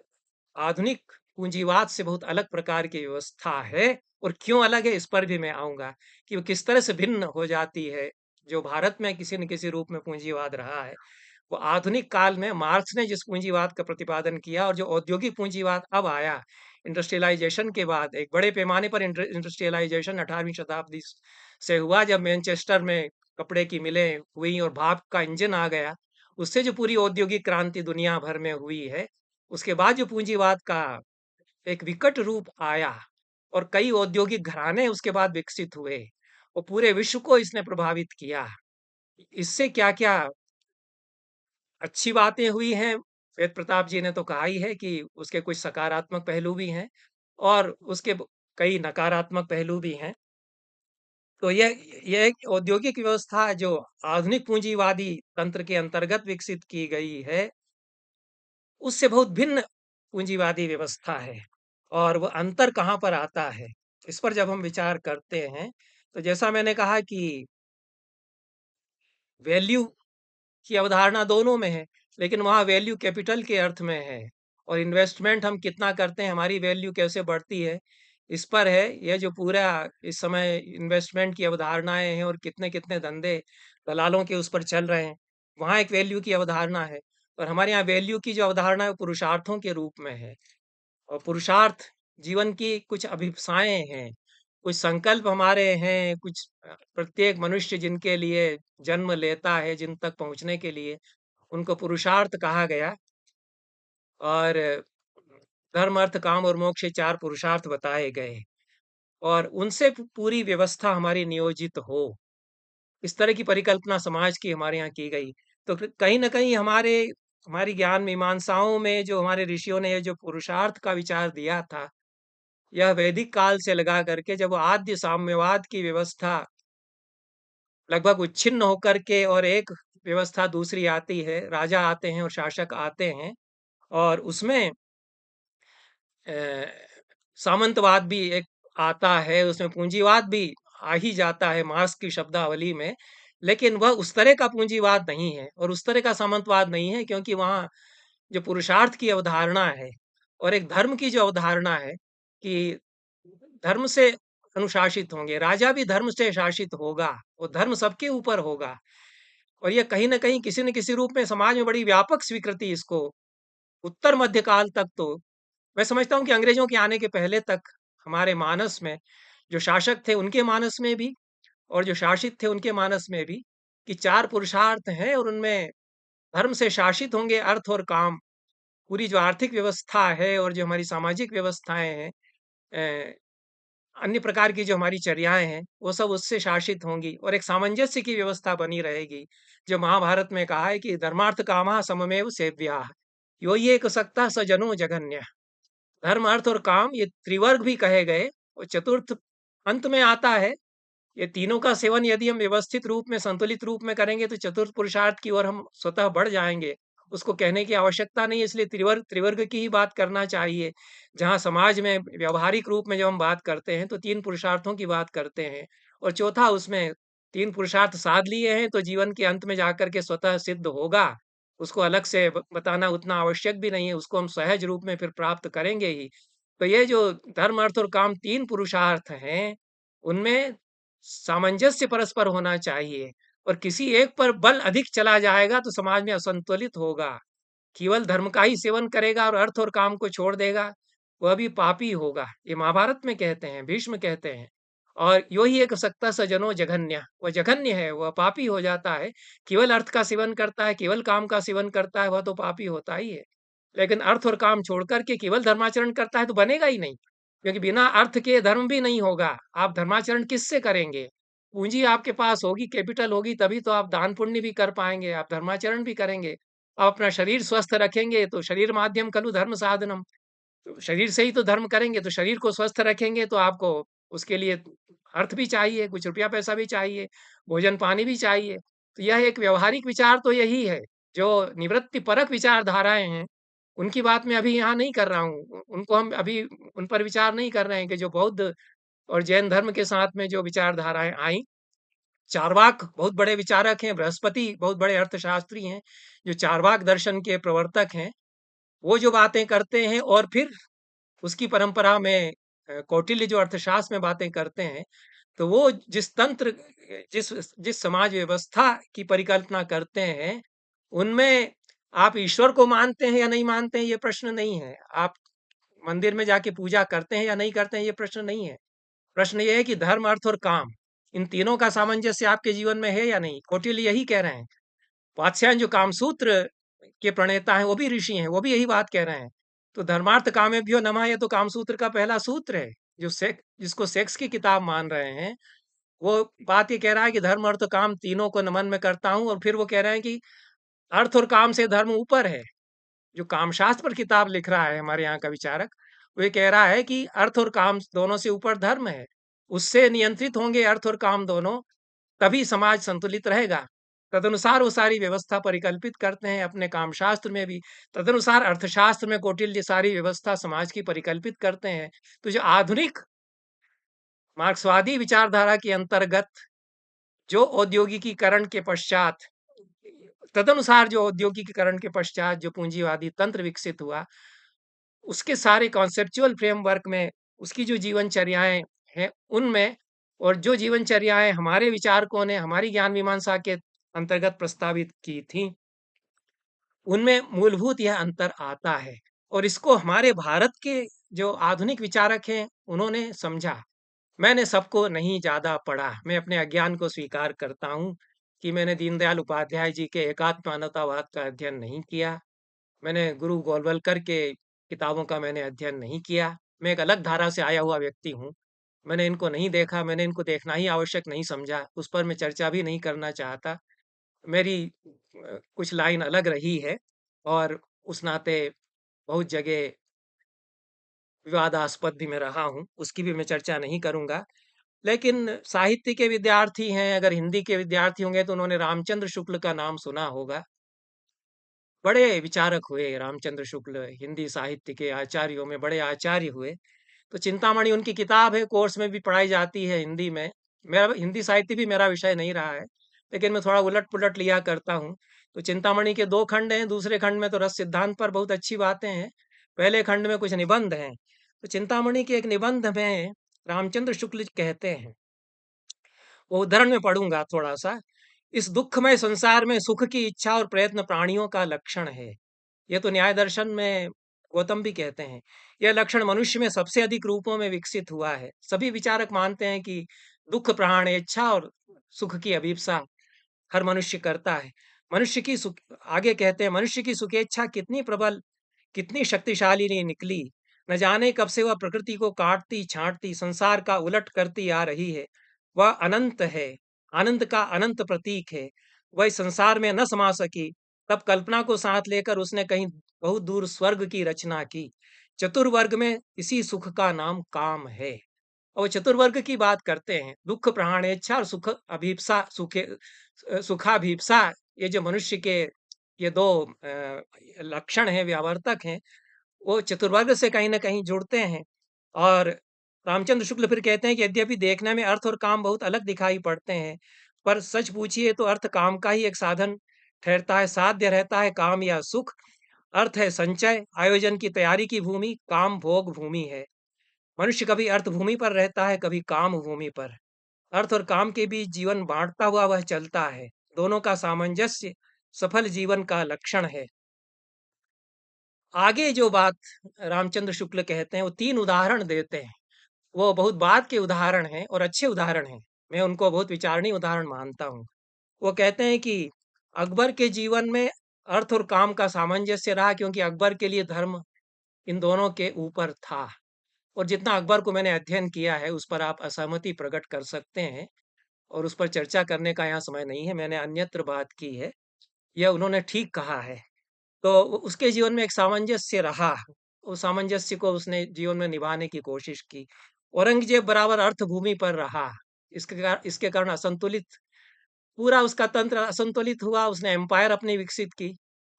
[SPEAKER 1] आधुनिक पूंजीवाद से बहुत अलग प्रकार की व्यवस्था है और क्यों अलग है इस पर भी मैं आऊँगा कि वो किस तरह से भिन्न हो जाती है। जो भारत में किसी न किसी रूप में पूंजीवाद रहा है, वो आधुनिक काल में मार्क्स ने जिस पूंजीवाद का प्रतिपादन किया और जो औद्योगिक पूंजीवाद अब आया, इंडस्ट्रियलाइजेशन के बाद एक बड़े पैमाने पर इंडस्ट्रियलाइजेशन 18वीं शताब्दी से हुआ जब मैनचेस्टर में कपड़े की मिलें हुई और भाप का इंजन आ गया। उससे जो पूरी औद्योगिक क्रांति दुनिया भर में हुई है, उसके बाद जो पूंजीवाद का एक विकट रूप आया और कई औद्योगिक घराने उसके बाद विकसित हुए और पूरे विश्व को इसने प्रभावित किया। इससे क्या-क्या अच्छी बातें हुई हैं, वेद प्रताप जी ने तो कहा ही है कि उसके कुछ सकारात्मक पहलू भी हैं और उसके कई नकारात्मक पहलू भी हैं। तो यह एक औद्योगिक व्यवस्था जो आधुनिक पूंजीवादी तंत्र के अंतर्गत विकसित की गई है, उससे बहुत भिन्न पूंजीवादी व्यवस्था है और वो अंतर कहाँ पर आता है? इस पर जब हम विचार करते हैं, तो जैसा मैंने कहा कि वैल्यू की अवधारणा दोनों में है, लेकिन वहाँ वैल्यू कैपिटल के अर्थ में है और इन्वेस्टमेंट हम कितना करते हैं, हमारी वैल्यू कैसे बढ़ती है, इस पर है। यह जो पूरा इस समय इन्वेस्टमेंट की अवधारणाएँ हैं और कितने-कितने धंधे दलालों के उस पर चल रहे हैं, वहाँ एक वैल्यू की अवधारणा है और हमारे यहाँ वैल्यू की जो अवधारणा है, वो पुरुषार्थों के रूप में है। और पुरुषार्थ जीवन की कुछ अभिप्साएँ हैं, कुछ संकल्प हमारे हैं, कुछ प्रत्येक मनुष्य जिनके लिए जन्म लेता है, जिन तक पहुँचने के लिए उनको पुरुषार्थ कहा गया और धर्म, अर्थ, काम और मोक्ष ये 4 पुरुषार्थ बताए गए और उनसे पूरी व्यवस्था हमारी नियोजित हो, इस तरह की परिकल्पना समाज की हमारे यहाँ की गई। तो फिर कहीं न कहीं हमारी ज्ञान मीमांसाओं में जो हमारे ऋषियों ने ये जो पुरुषार्थ का विचार दिया था, यह वैदिक काल से लगा करके जब वो आद्य साम्यवाद की व्यवस्था लगभग उच्छिन्न होकर के और एक व्यवस्था दूसरी आती है, राजा आते हैं और शासक आते हैं और उसमें अ, सामंतवाद भी एक आता है, उसमें पूंजीवाद भी आ ही जाता है मार्क्स की शब्दावली में, लेकिन वह उस तरह का पूंजीवाद नहीं है और उस तरह का सामंतवाद नहीं है क्योंकि वहाँ जो पुरुषार्थ की अवधारणा है और एक धर्म की जो अवधारणा है कि धर्म से अनुशासित होंगे, राजा भी धर्म से शासित होगा, वो धर्म सबके ऊपर होगा और ये कहीं न कहीं किसी न किसी रूप में समाज में बड़ी व्यापक स्वीकृति इसको उत्तर मध्यकाल तक तो मैं समझता हूँ कि अंग्रेजों के आने के पहले तक हमारे मानस में जो शासक थे उनके मानस में भी और जो शासित थे उनके मानस में भी कि 4 पुरुषार्थ हैं और उनमें धर्म से शासित होंगे अर्थ और काम। पूरी जो आर्थिक व्यवस्था है और जो हमारी सामाजिक व्यवस्थाएँ हैं अन्य प्रकार की जो हमारी चर्याएँ हैं, वो सब उससे शासित होंगी और एक सामंजस्य की व्यवस्था बनी रहेगी। जो महाभारत में कहा है कि धर्मार्थ कामः सममेव सेव्याः, यो ये एक सक्तः स जनो जघन्यः। धर्म, अर्थ और काम ये त्रिवर्ग भी कहे गए और चतुर्थ अंत में आता है। ये तीनों का सेवन यदि हम व्यवस्थित रूप में, संतुलित रूप में करेंगे तो चतुर्थ पुरुषार्थ की ओर हम स्वतः बढ़ जाएँगे। उसको कहने की आवश्यकता नहीं है, इसलिए त्रिवर्ग त्रिवर्ग की ही बात करना चाहिए। जहाँ समाज में व्यावहारिक रूप में जब हम बात करते हैं तो 3 पुरुषार्थों की बात करते हैं और चौथा उसमें 3 पुरुषार्थ साध लिए हैं तो जीवन के अंत में जाकर के स्वतः सिद्ध होगा। उसको अलग से बताना उतना आवश्यक भी नहीं है, उसको हम सहज रूप में फिर प्राप्त करेंगे ही। तो ये जो धर्म, अर्थ और काम 3 पुरुषार्थ हैं, उनमें सामंजस्य परस्पर होना चाहिए और किसी एक पर बल अधिक चला जाएगा तो समाज में असंतुलित होगा। केवल धर्म का ही सेवन करेगा और अर्थ और काम को छोड़ देगा, वह भी पापी होगा। ये महाभारत में कहते हैं, भीष्म कहते हैं। और यो ही एक सक्ता सजनो जघन्य, वह जघन्य है, वह पापी हो जाता है। केवल अर्थ का सेवन करता है, केवल काम का सेवन करता है, वह तो पापी होता ही है। लेकिन अर्थ और काम छोड़ कर के केवल धर्माचरण करता है तो बनेगा ही नहीं, क्योंकि बिना अर्थ के धर्म भी नहीं होगा। आप धर्माचरण किससे करेंगे? पूंजी आपके पास होगी, कैपिटल होगी, तभी तो आप दान पुण्य भी कर पाएंगे, आप धर्माचरण भी करेंगे। आप अपना शरीर स्वस्थ रखेंगे तो शरीर माध्यम खलु धर्म साधनम, तो शरीर से ही तो धर्म करेंगे, तो शरीर को स्वस्थ रखेंगे तो आपको उसके लिए अर्थ भी चाहिए, कुछ रुपया पैसा भी चाहिए, भोजन पानी भी चाहिए। तो यह एक व्यवहारिक विचार तो यही है। जो निवृत्ति परक विचारधाराएं हैं, उनकी बात मैं अभी यहाँ नहीं कर रहा हूँ, उनको हम अभी उन पर विचार नहीं कर रहे हैं कि जो बौद्ध और जैन धर्म के साथ में जो विचारधाराएं आई। चार्वाक बहुत बड़े विचारक हैं, बृहस्पति बहुत बड़े अर्थशास्त्री हैं, जो चार्वाक दर्शन के प्रवर्तक हैं। वो जो बातें करते हैं और फिर उसकी परंपरा में कौटिल्य जो अर्थशास्त्र में बातें करते हैं, तो वो जिस तंत्र, जिस जिस समाज व्यवस्था की परिकल्पना करते हैं, उनमें आप ईश्वर को मानते हैं या नहीं मानते हैं, ये प्रश्न नहीं है। आप मंदिर में जाके पूजा करते हैं या नहीं करते हैं, ये प्रश्न नहीं है। प्रश्न ये है कि धर्म, अर्थ और काम, इन तीनों का सामंजस्य आपके जीवन में है या नहीं? कौटिल्य यही कह रहे हैं। वात्स्यायन जो कामसूत्र के प्रणेता हैं, वो भी ऋषि हैं, वो भी यही बात कह रहे हैं। तो धर्मार्थ कामेभ्यो नमः, ये तो कामसूत्र का पहला सूत्र है। जो जिसको सेक्स की किताब मान रहे हैं, वो बात ये कह रहा है कि धर्म, अर्थ, काम तीनों को नमन में करता हूँ और फिर वो कह रहे हैं कि अर्थ और काम से धर्म ऊपर है। जो कामशास्त्र पर किताब लिख रहा है हमारे यहाँ का विचारक, वो ये कह रहा है कि अर्थ और काम दोनों से ऊपर धर्म है। उससे नियंत्रित होंगे अर्थ और काम दोनों, तभी समाज संतुलित रहेगा। तदनुसार वो सारी व्यवस्था परिकल्पित करते हैं अपने कामशास्त्र में भी। तदनुसार अर्थशास्त्र में कौटिल्य सारी व्यवस्था समाज की परिकल्पित करते हैं। तो जो आधुनिक मार्क्सवादी विचारधारा के अंतर्गत जो औद्योगिकीकरण के पश्चात, तदनुसार जो औद्योगिकीकरण के पश्चात जो पूंजीवादी तंत्र विकसित हुआ, उसके सारे कॉन्सेप्चुअल फ्रेमवर्क में उसकी जो जीवनचर्याएं हैं उनमें, और जो जीवनचर्याएं हमारे विचारकों ने हमारी ज्ञान मीमांसा के अंतर्गत प्रस्तावित की थी, उनमें मूलभूत यह अंतर आता है। और इसको हमारे भारत के जो आधुनिक विचारक हैं उन्होंने समझा। मैंने सबको नहीं ज़्यादा पढ़ा, मैं अपने अज्ञान को स्वीकार करता हूँ कि मैंने दीनदयाल उपाध्याय जी के एकात्म मानवतावाद का अध्ययन नहीं किया। मैंने गुरु गोलवलकर के किताबों का मैंने अध्ययन नहीं किया। मैं एक अलग धारा से आया हुआ व्यक्ति हूँ। मैंने इनको नहीं देखा, मैंने इनको देखना ही आवश्यक नहीं समझा, उस पर मैं चर्चा भी नहीं करना चाहता। मेरी कुछ लाइन अलग रही है और उस नाते बहुत जगह विवादास्पद भी मैं रहा हूँ, उसकी भी मैं चर्चा नहीं करूँगा। लेकिन साहित्य के विद्यार्थी हैं, अगर हिंदी के विद्यार्थी होंगे तो उन्होंने रामचंद्र शुक्ल का नाम सुना होगा। बड़े विचारक हुए रामचंद्र शुक्ल, हिंदी साहित्य के आचार्यों में बड़े आचार्य हुए। तो चिंतामणि उनकी किताब है, कोर्स में भी पढ़ाई जाती है हिंदी में। मेरा हिंदी साहित्य भी मेरा विषय नहीं रहा है, लेकिन मैं थोड़ा उलट-पुलट लिया करता हूँ। तो चिंतामणि के 2 खंड हैं, दूसरे खंड में तो रस सिद्धांत पर बहुत अच्छी बातें हैं। पहले खंड में कुछ निबंध हैं। तो चिंतामणि के एक निबंध में रामचंद्र शुक्ल कहते हैं, वो उद्धरण में पढ़ूंगा थोड़ा-सा। इस दुःखमय संसार में सुख की इच्छा और प्रयत्न प्राणियों का लक्षण है। ये तो न्याय दर्शन में गौतम भी कहते हैं। यह लक्षण मनुष्य में सबसे अधिक रूपों में विकसित हुआ है। सभी विचारक मानते हैं कि दुःख प्राणेच्छा और सुख की अभिप्सा हर मनुष्य करता है। मनुष्य की सुख, आगे कहते हैं, मनुष्य की सुखेच्छा कितनी प्रबल, कितनी शक्तिशाली निकली, न जाने कब से वह प्रकृति को काटती छांटती संसार का उलट करती आ रही है। वह अनंत है, आनंद का अनंत प्रतीक है। वह इस संसार में न समा सकी, तब कल्पना को साथ लेकर उसने कहीं बहुत दूर स्वर्ग की रचना की। चतुर्वर्ग में इसी सुख का नाम काम है। और चतुर्वर्ग की बात करते हैं, दुख प्राणेच्छा और सुख अभीप्सा, सुखाभीप्सा। ये जो मनुष्य के ये दो लक्षण हैं, व्यावर्तक हैं, वो चतुर्वर्ग से कहीं न कहीं जुड़ते हैं। और रामचंद्र शुक्ल फिर कहते हैं कि यद्यपि देखने में अर्थ और काम बहुत अलग दिखाई पड़ते हैं, पर सच पूछिए तो अर्थ काम का ही एक साधन ठहरता है, साध्य रहता है काम या सुख। अर्थ है संचय, आयोजन की तैयारी की भूमि, काम भोग भूमि है। मनुष्य कभी अर्थ भूमि पर रहता है, कभी काम भूमि पर। अर्थ और काम के बीच जीवन बाँटता हुआ वह चलता है। दोनों का सामंजस्य सफल जीवन का लक्षण है। आगे जो बात रामचंद्र शुक्ल कहते हैं, वो 3 उदाहरण देते हैं। वो बहुत बाद के उदाहरण हैं और अच्छे उदाहरण हैं। मैं उनको बहुत विचारणीय उदाहरण मानता हूँ। वो कहते हैं कि अकबर के जीवन में अर्थ और काम का सामंजस्य रहा, क्योंकि अकबर के लिए धर्म इन दोनों के ऊपर था। और जितना अकबर को मैंने अध्ययन किया है, उस पर आप असहमति प्रकट कर सकते हैं और उस पर चर्चा करने का यहाँ समय नहीं है, मैंने अन्यत्र बात की है। यह उन्होंने ठीक कहा है। तो उसके जीवन में एक सामंजस्य रहा, उस सामंजस्य को उसने जीवन में निभाने की कोशिश की। औरंगज़ेब बराबर अर्थभूमि पर रहा, इसके कारण असंतुलित, पूरा उसका तंत्र असंतुलित हुआ, उसने एम्पायर अपनी विकसित की।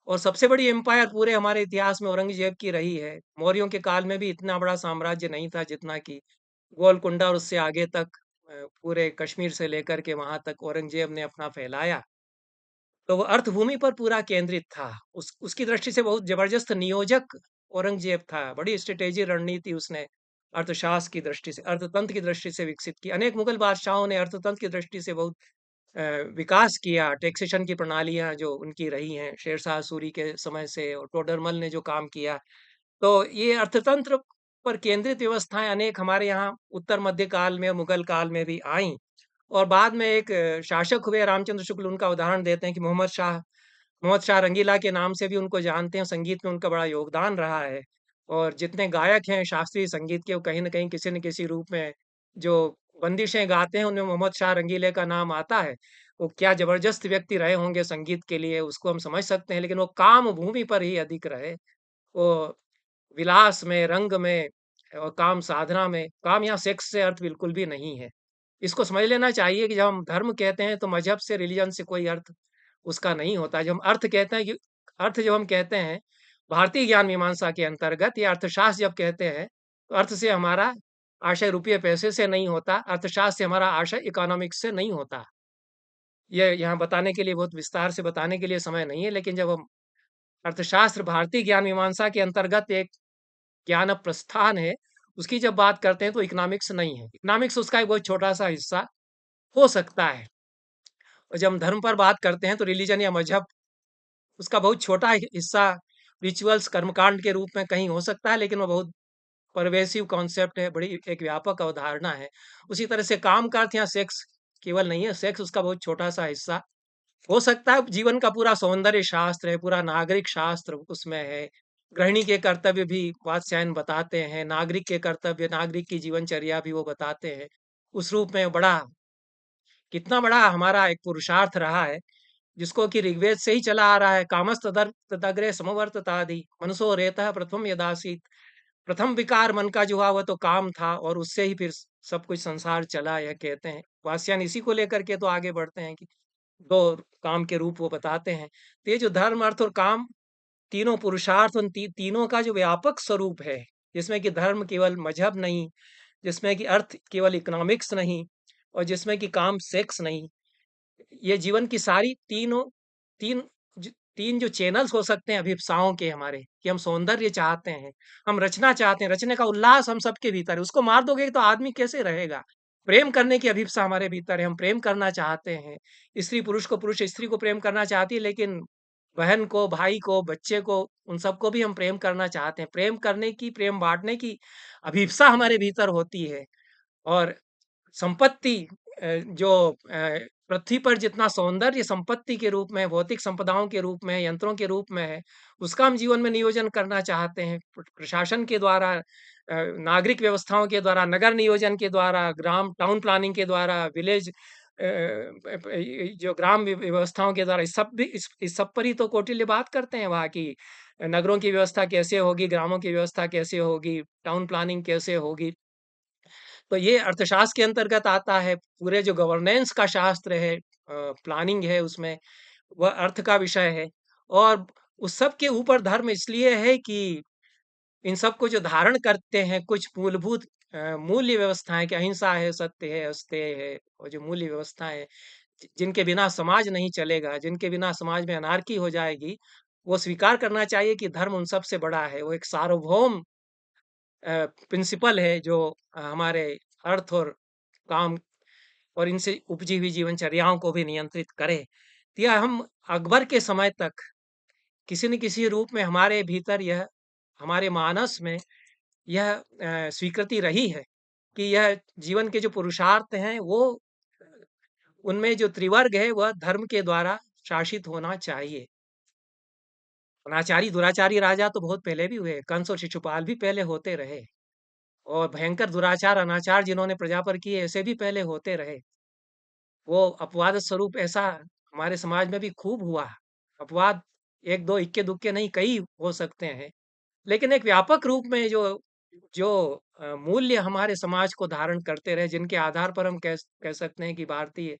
[SPEAKER 1] और सबसे बड़ी एम्पायर पूरे हमारे इतिहास में औरंगज़ेब की रही है। मौर्यों के काल में भी इतना बड़ा साम्राज्य नहीं था जितना कि गोलकुंडा और उससे आगे तक पूरे कश्मीर से लेकर के वहाँ तक औरंगज़ेब ने अपना फैलाया। तो वो अर्थभूमि पर पूरा केंद्रित था। उसकी दृष्टि से बहुत ज़बरदस्त नियोजक औरंगज़ेब था। बड़ी स्ट्रैटेजी रणनीति उसने अर्थशास्त्र की दृष्टि से, अर्थतंत्र की दृष्टि से विकसित की। अनेक मुगल बादशाहों ने अर्थतंत्र की दृष्टि से बहुत अ, विकास किया। टैक्सेशन की प्रणालियाँ जो उनकी रही हैं, शेरशाह सूरी के समय से, और टोडरमल ने जो काम किया। तो ये अर्थतंत्र पर केंद्रित व्यवस्थाएँ अनेक हमारे यहाँ उत्तर मध्य काल में, मुगल काल में भी आईं। और बाद में एक शासक हुए रामचंद्र शुक्ल, उनका उदाहरण देते हैं कि मोहम्मद शाह रंगीला के नाम से भी उनको जानते हैं। संगीत में उनका बड़ा योगदान रहा है। और जितने गायक हैं शास्त्रीय संगीत के, वो कहीं न कहीं किसी न किसी रूप में जो बंदिशें गाते हैं, उनमें मोहम्मद शाह रंगीले का नाम आता है। वो क्या ज़बरदस्त व्यक्ति रहे होंगे संगीत के लिए, उसको हम समझ सकते हैं, लेकिन वो काम भूमि पर ही अधिक रहे। वो विलास में, रंग में और काम साधना में, काम यहाँ सेक्स से अर्थ बिल्कुल भी नहीं है। इसको समझ लेना चाहिए कि जब हम धर्म कहते हैं, तो मज़हब से, रिलिजन से कोई अर्थ उसका नहीं होता। जब हम अर्थ कहते हैं कि अर्थ जब हम कहते हैं, भारतीय ज्ञान मीमांसा के अंतर्गत या अर्थशास्त्र जब कहते हैं, तो अर्थ से हमारा आशय रुपये पैसे से नहीं होता, अर्थशास्त्र से हमारा आशय इकोनॉमिक्स से नहीं होता। ये यहाँ बताने के लिए, बहुत विस्तार से बताने के लिए समय नहीं है, लेकिन जब हम अर्थशास्त्र भारतीय ज्ञान मीमांसा के अंतर्गत एक ज्ञान प्रस्थान है, उसकी जब बात करते हैं, तो इकोनॉमिक्स नहीं है। इकोनॉमिक्स उसका एक बहुत छोटा-सा हिस्सा हो सकता है। और जब हम धर्म पर बात करते हैं, तो रिलिजन या मज़हब उसका बहुत छोटा हिस्सा रिचुअल्स, कर्मकांड के रूप में कहीं हो सकता है, लेकिन वो बहुत परवेसिव कॉन्सेप्ट है, बड़ी एक व्यापक अवधारणा है। उसी तरह से काम का अर्थ यहाँ सेक्स केवल नहीं है, सेक्स उसका बहुत छोटा-सा हिस्सा हो सकता है। जीवन का पूरा सौंदर्य शास्त्र है, पूरा नागरिक शास्त्र उसमें है। गृहिणी के कर्तव्य भी वात्स्यायन बताते हैं, नागरिक के कर्तव्य, नागरिक की जीवनचर्या भी वो बताते हैं। उस रूप में बड़ा, कितना बड़ा हमारा एक पुरुषार्थ रहा है, जिसको कि ऋग्वेद से ही चला आ रहा है। कामस्तदग्रे समवर्ततादि मनसो रेतः प्रथम यदासीत। प्रथम विकार मन का जो हुआ, वह तो काम था, और उससे ही फिर सब कुछ संसार चला, यह कहते हैं। वात्स्यायन इसी को लेकर के तो आगे बढ़ते हैं कि 2 काम के रूप वो बताते हैं। तो ये जो धर्म, अर्थ और काम, तीनों पुरुषार्थ, उन तीनों का जो व्यापक स्वरूप है, जिसमें कि धर्म केवल मजहब नहीं, जिसमें कि अर्थ केवल इकोनॉमिक्स नहीं, और जिसमें कि काम सेक्स नहीं। ये जीवन की सारी तीनों, तीन ज 3 जो चैनल्स हो सकते हैं अभिप्साओं के हमारे, कि हम सौंदर्य चाहते हैं, हम रचना चाहते हैं, रचने का उल्लास हम सबके भीतर है। उसको मार दोगे तो आदमी कैसे रहेगा? प्रेम करने की अभिप्सा हमारे भीतर है, हम प्रेम करना चाहते हैं। स्त्री पुरुष को, पुरुष स्त्री को प्रेम करना चाहती है, लेकिन बहन को, भाई को, बच्चे को, उन सबको भी हम प्रेम करना चाहते हैं। प्रेम करने की, प्रेम बाँटने की अभिप्सा हमारे भीतर होती है। और संपत्ति जो पृथ्वी पर जितना सौंदर्य संपत्ति के रूप में, भौतिक संपदाओं के रूप में, यंत्रों के रूप में है, उसका हम जीवन में नियोजन करना चाहते हैं। प्रशासन के द्वारा, नागरिक व्यवस्थाओं के द्वारा, नगर नियोजन के द्वारा, ग्राम टाउन प्लानिंग के द्वारा, विलेज जो ग्राम व्यवस्थाओं के द्वारा, इस सब पर ही तो कौटिल्य बात करते हैं। वहाँ की नगरों की व्यवस्था कैसे होगी, ग्रामों की व्यवस्था कैसे होगी, टाउन प्लानिंग कैसे होगी। तो ये अर्थशास्त्र के अंतर्गत आता है। पूरे जो गवर्नेंस का शास्त्र है, प्लानिंग है, उसमें वह अर्थ का विषय है। और उस सब के ऊपर धर्म इसलिए है कि इन सब को जो धारण करते हैं कुछ मूलभूत मूल्य व्यवस्थाएं, कि अहिंसा है, सत्य है, अस्तेय है, और जो मूल्य व्यवस्थाएं हैं, जिनके बिना समाज नहीं चलेगा, जिनके बिना समाज में अनार्की हो जाएगी, वो स्वीकार करना चाहिए कि धर्म उन सब से बड़ा है। वो एक सार्वभौम प्रिंसिपल है जो हमारे अर्थ और काम और इनसे उपजी हुई जीवनचर्याओं को भी नियंत्रित करे। तो यह हम अकबर के समय तक किसी न किसी रूप में हमारे भीतर, यह हमारे मानस में यह स्वीकृति रही है कि यह जीवन के जो पुरुषार्थ हैं वो, उनमें जो त्रिवर्ग है वह धर्म के द्वारा शासित होना चाहिए। अनाचारी दुराचारी राजा तो बहुत पहले भी हुए, कंस और शिशुपाल भी पहले होते रहे, और भयंकर दुराचार अनाचार जिन्होंने प्रजा पर किए ऐसे भी पहले होते रहे। वो अपवाद स्वरूप ऐसा हमारे समाज में भी खूब हुआ। अपवाद एक दो इक्के दुक्के नहीं, कई हो सकते हैं। लेकिन एक व्यापक रूप में जो जो मूल्य हमारे समाज को धारण करते रहे, जिनके आधार पर हम कह सकते हैं कि भारतीय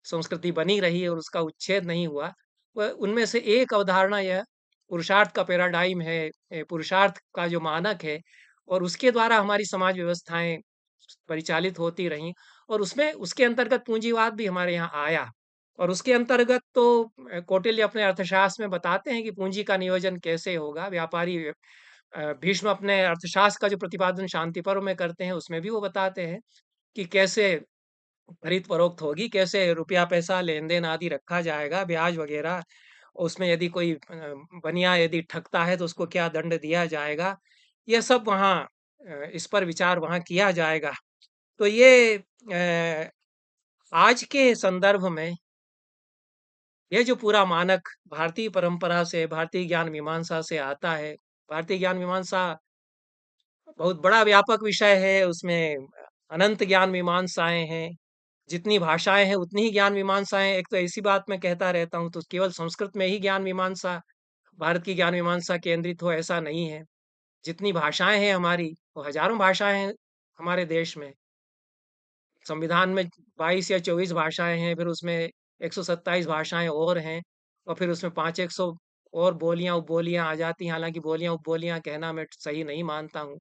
[SPEAKER 1] संस्कृति बनी रही है और उसका उच्छेद नहीं हुआ, वह उनमें से एक अवधारणा यह पुरुषार्थ का पैराडाइम है, पुरुषार्थ का जो मानक है, और उसके द्वारा हमारी समाज व्यवस्थाएं परिचालित होती रहीं। और उसमें उसके अंतर्गत पूंजीवाद भी हमारे यहाँ आया। और उसके अंतर्गत तो कौटिल्य अपने अर्थशास्त्र में बताते हैं कि पूंजी का नियोजन कैसे होगा। व्यापारी भीष्म अपने अर्थशास्त्र का जो प्रतिपादन शांति पर्व में करते हैं, उसमें भी वो बताते हैं कि कैसे खरीद फरोख्त होगी, कैसे रुपया पैसा लेन देन आदि रखा जाएगा, ब्याज वगैरह। उसमें यदि कोई बनिया यदि ठगता है तो उसको क्या दंड दिया जाएगा, यह सब वहाँ इस पर विचार वहाँ किया जाएगा। तो ये आज के संदर्भ में ये जो पूरा मानक भारतीय परंपरा से, भारतीय ज्ञान मीमांसा से आता है। भारतीय ज्ञान मीमांसा बहुत बड़ा व्यापक विषय है, उसमें अनंत ज्ञान मीमांसाएं हैं। जितनी भाषाएं हैं उतनी ही ज्ञान मीमांसाएं। एक तो ऐसी बात मैं कहता रहता हूँ, तो केवल संस्कृत में ही ज्ञान मीमांसा, भारत की ज्ञान मीमांसा केंद्रित हो, ऐसा नहीं है। जितनी भाषाएं हैं हमारी, वो हजारों भाषाएं हैं हमारे देश में। संविधान में 22 या 24 भाषाएं हैं, फिर उसमें 127 भाषाएं और हैं, और फिर उसमें 500-100 और बोलियां उपबोलियां आ जाती हैं। हालांकि बोलियां उपबोलियां कहना मैं सही नहीं मानता हूँ।